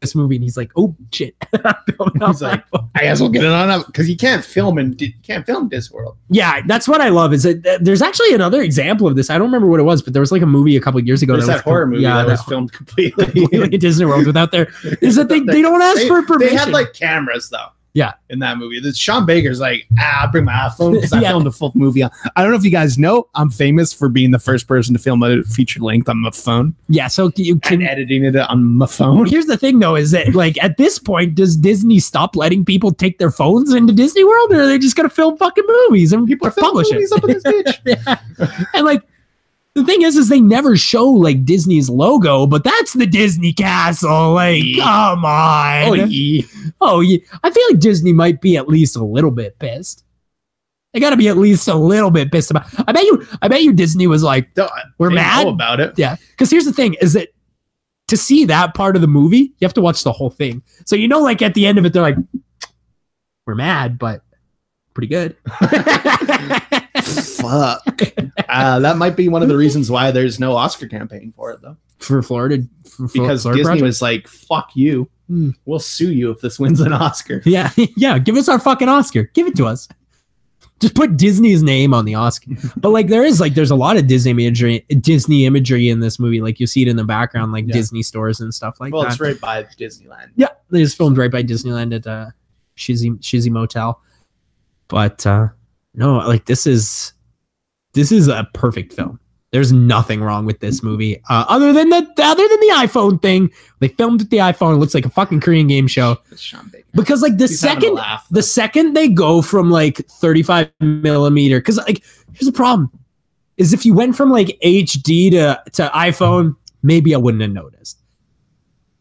this movie. And he's like, oh, shit. He's like, I guess we'll get it on up because you can't film Discworld. Yeah, that's what I love is that there's actually another example of this. I don't remember what it was, but there was like a movie a couple of years ago. There's that horror movie that was filmed completely in Disney World without their. Is that they don't ask for permission. They had like cameras though. Yeah, in that movie, Sean Baker's like, I'll bring my iPhone because I filmed a full movie on. I don't know if you guys know, I'm famous for being the first person to film a feature length on my phone. Yeah, so you can editing it on my phone. Here's the thing, though, is that like at this point, does Disney stop letting people take their phones into Disney World, or are they just gonna film fucking movies and people are publishing movies up in this bitch? Yeah. And like. The thing is they never show like Disney's logo, but that's the Disney castle. Like, come on. Oh, yeah. I feel like Disney might be at least a little bit pissed. They got to be at least a little bit pissed about. I bet you Disney was like, we're mad about it. Yeah, because here's the thing: is that to see that part of the movie, you have to watch the whole thing. So like at the end of it, they're like, we're mad, but pretty good. Fuck. That might be one of the reasons why there's no Oscar campaign for it, though. For Florida, because Florida Disney project? was like, "Fuck you, we'll sue you if this wins an Oscar." Yeah, yeah. Give us our fucking Oscar. Give it to us. Just put Disney's name on the Oscar. But like, there's a lot of Disney imagery in this movie. Like you see it in the background, like Disney stores and stuff like that. Well, it's right by Disneyland. Yeah, they just filmed right by Disneyland at Shizzy Motel. But no, like this is a perfect film. There's nothing wrong with this movie, other than the iPhone thing. They filmed with the iPhone. It looks like a fucking Korean game show. Because like the second they go from like 35 millimeter, because like here's the problem: is if you went from like HD to iPhone, maybe I wouldn't have noticed.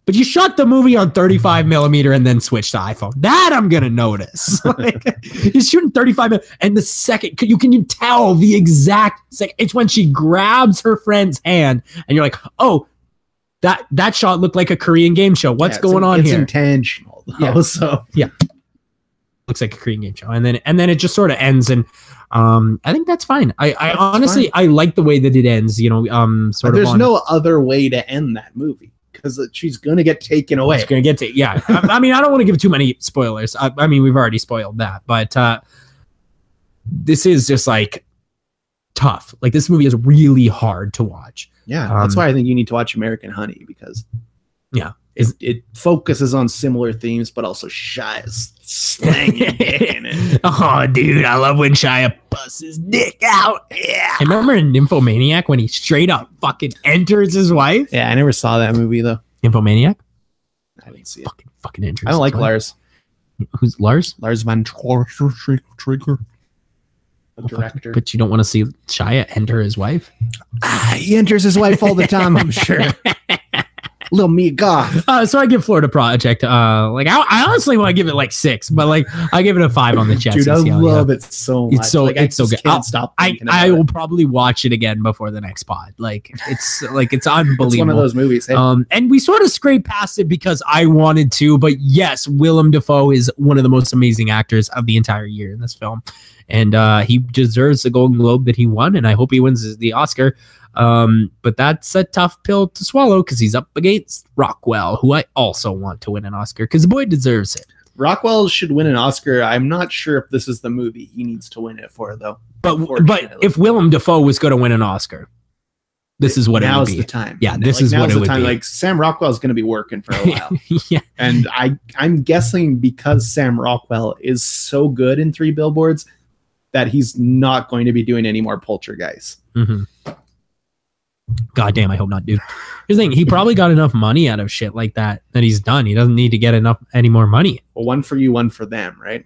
But you shot the movie on 35 millimeter and then switched to iPhone. That I'm gonna notice. Like, you're shooting 35 millimeter, and the second you can tell the exact second. It's when she grabs her friend's hand, and you're like, oh, that shot looked like a Korean game show. What's going on here? It's intentional, though. Yeah. So yeah, looks like a Korean game show, and then it just sort of ends, and I think that's fine. I honestly I like the way that it ends. You know, there's no other way to end that movie. Because she's going to get taken away. She's going to get taken. Yeah. I mean, I don't want to give too many spoilers. I mean, we've already spoiled that. But this is just like tough. Like this movie is really hard to watch. Yeah. That's why I think you need to watch American Honey. Because it focuses on similar themes, but also Shia's slanging dick in it. Oh, dude. I love when Shia busts his dick out. Yeah. I remember in Nymphomaniac when he straight up fucking enters his wife. Yeah, I never saw that movie, though. Nymphomaniac? I didn't see it. Fucking enters. I don't like Lars. Who's Lars? Lars von Trier. The director. But you don't want to see Shia enter his wife? He enters his wife all the time, I'm sure. Little me goth. So I give Florida Project like I honestly want to give it like 6, but like I give it a 5 on the chest. Dude, I love it so much. It's so good. Can't stop. I will probably watch it again before the next pod. Like it's unbelievable. It's one of those movies. Hey? And we sort of scraped past it because I wanted to, but yes, Willem Dafoe is one of the most amazing actors of the entire year in this film, and he deserves the Golden Globe that he won, and I hope he wins the Oscar. But that's a tough pill to swallow because he's up against Rockwell, who I also want to win an Oscar because the boy deserves it. Rockwell should win an Oscar. I'm not sure if this is the movie he needs to win it for, though. But if Willem Dafoe was going to win an Oscar, this is what it would be. Now's the time. Yeah, this is what it would be. Like Sam Rockwell is going to be working for a while. Yeah, and I'm guessing because Sam Rockwell is so good in 3 Billboards that he's not going to be doing any more Poltergeist. Mm-hmm. God damn, I hope not, dude. Here's the thing, he probably got enough money out of shit like that he's done. He doesn't need to get any more money. Well, one for you, one for them, right?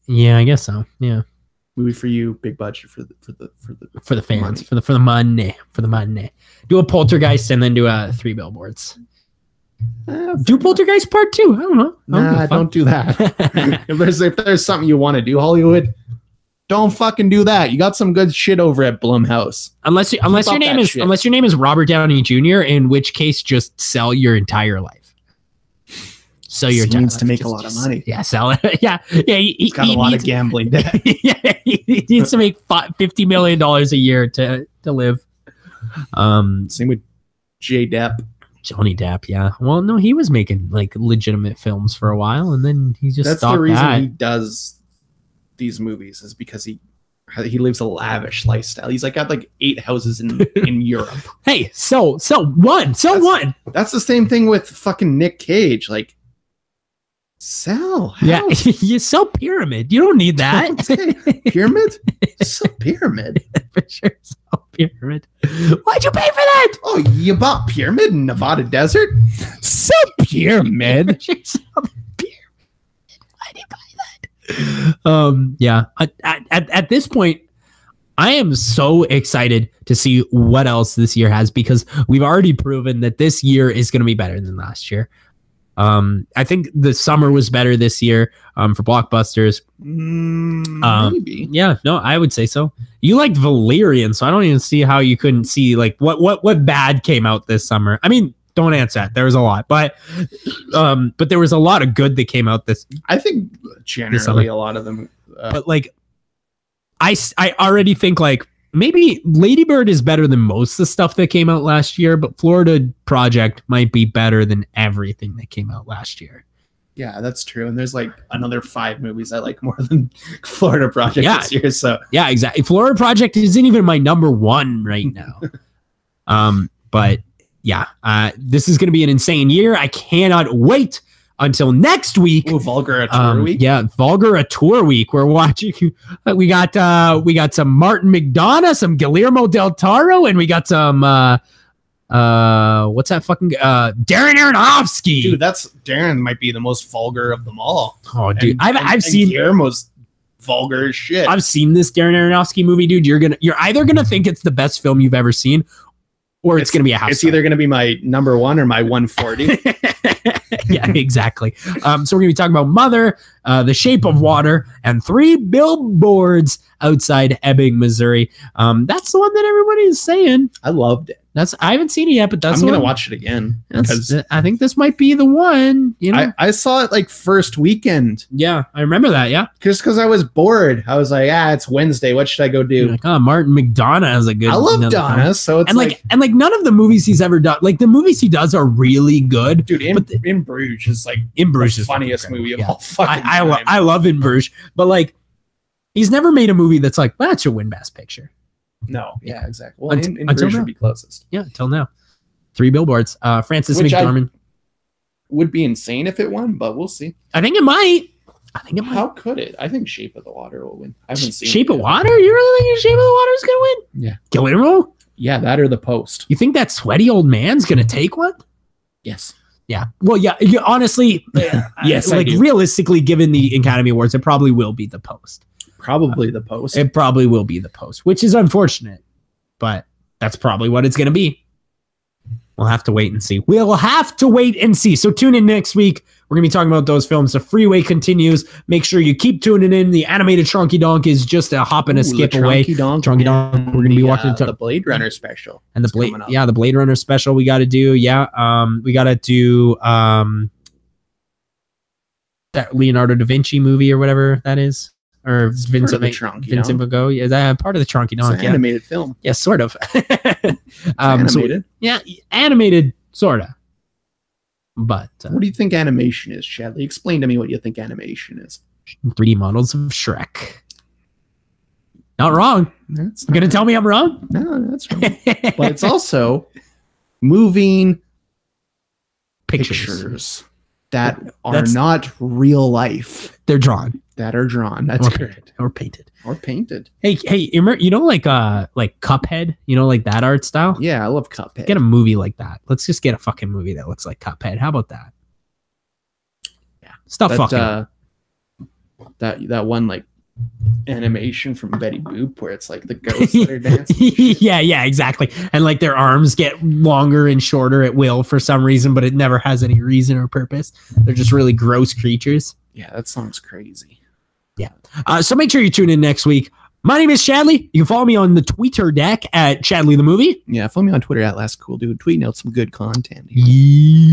Yeah, I guess so. Yeah. Movie for you, big budget for the fans, money. for the money. Do a Poltergeist and then do 3 Billboards. Do Poltergeist Part 2. I don't know. Nah, don't do that. if there's something you want to do, Hollywood, don't fucking do that. You got some good shit over at Blumhouse. Unless your name is Robert Downey Jr., in which case just sell your entire life. Sell your entire needs life. to make a lot of money. Yeah, sell it. Yeah. He's got a lot of gambling debt. Yeah, he needs to make $50 million a year to live. Same with Johnny Depp, yeah. Well, no, he was making like legitimate films for a while, and then he just stopped. That's the reason he does these movies, is because he lives a lavish lifestyle. He's like got like 8 houses in Europe. Hey, so one. That's the same thing with fucking Nick Cage. Like, sell. Yeah, you sell Pyramid. You don't need that. Pyramid? Sell Pyramid. For sure, sell Pyramid. Why'd you pay for that? Oh, you bought Pyramid in Nevada Desert? Sell Pyramid. For sure, sell Pyramid. Why'd you buy that? Yeah. At this point, I am so excited to see what else this year has, because we've already proven that this year is going to be better than last year. I think the summer was better this year for blockbusters. Maybe. Yeah, no, I would say so. You liked Valerian, so I don't even see how you couldn't see like what bad came out this summer. I mean, don't answer that. There was a lot, but there was a lot of good that came out this. I think generally a lot of them. But like, I already think like maybe Lady Bird is better than most of the stuff that came out last year, but Florida Project might be better than everything that came out last year. Yeah, that's true. And there's like another 5 movies I like more than Florida Project this year. So yeah, exactly. Florida Project isn't even my number 1 right now. But yeah, this is going to be an insane year. I cannot wait until next week. Ooh, Vulgar Tour Week. Yeah, Vulgar Tour Week. We're watching. We got some Martin McDonagh, some Guillermo del Toro, and we got some what's that fucking Darren Aronofsky. Dude, Darren might be the most vulgar of them all. Oh, dude, I've seen Guillermo's vulgar as shit. I've seen this Darren Aronofsky movie, dude. You're either gonna think it's the best film you've ever seen, or it's gonna be a house. It's either gonna be my number 1 or my 140. Yeah, exactly. So we're gonna be talking about Mother, The Shape of Water, and 3 Billboards Outside Ebbing, Missouri. That's the one that everybody is saying. I loved it. I haven't seen it yet, but I'm gonna watch it again because I think this might be the one. You know, I saw it like first weekend. Yeah, I remember that. Yeah, just because I was bored. I was like, it's Wednesday. What should I go do? You're like, Martin McDonagh has a good. I love Donna, so it's and like none of the movies he's ever done, like the movies he does are really good. Dude, In Bruges is like the funniest movie of all fucking time. I love In Bruges, but like he's never made a movie that's like that should win Best Picture. No, yeah, exactly. Well, in Bruges should be closest. Yeah, until now. 3 Billboards. Frances McDormand would be insane if it won, but we'll see. I think it might. How could it? I think Shape of the Water will win. I haven't seen Shape of Water? You really think Shape of the Water is gonna win? Yeah. Guillermo? Yeah, that or The Post. You think that sweaty old man's gonna take one? Yes. Yeah. Well, yeah. Honestly, yes. Like realistically, given the Academy Awards, it probably will be The Post. Probably The Post. It probably will be The Post, which is unfortunate, but that's probably what it's going to be. We'll have to wait and see. So tune in next week. We're going to be talking about those films. The Freeway continues. Make sure you keep tuning in. The animated Chonky Donk is just a hop and a skip away. Chonky Donk. We're going to be watching the Blade Runner special. And the Blade Runner special we got to do. Yeah. We got to do that Leonardo da Vinci movie or whatever that is. Or Vincent Van Gogh. Yeah, that part of the Chonky Donk. It's an animated film. Yeah, sort of. Animated. Animated, sort of. But what do you think animation is, Chadley? Explain to me what you think animation is. 3D models of Shrek. Not wrong. You're going to tell me I'm wrong? No, that's wrong. But it's also moving pictures that are not real life. They're drawn. That are drawn. That's correct. Or painted. Hey, you know, like Cuphead, you know, like that art style? Yeah, I love Cuphead. Get a movie like that. Let's just get a fucking movie that looks like Cuphead. How about that? Yeah. Stop fucking. That one like animation from Betty Boop where it's like the ghosts that are dancing. yeah, exactly. And like their arms get longer and shorter at will for some reason, but it never has any reason or purpose. They're just really gross creatures. Yeah, that song's crazy. Yeah. So make sure you tune in next week. My name is Chadley. You can follow me on the Twitter deck at Chadley the Movie. Yeah, follow me on Twitter at LastCoolDude. Tweeting out some good content. Yeah.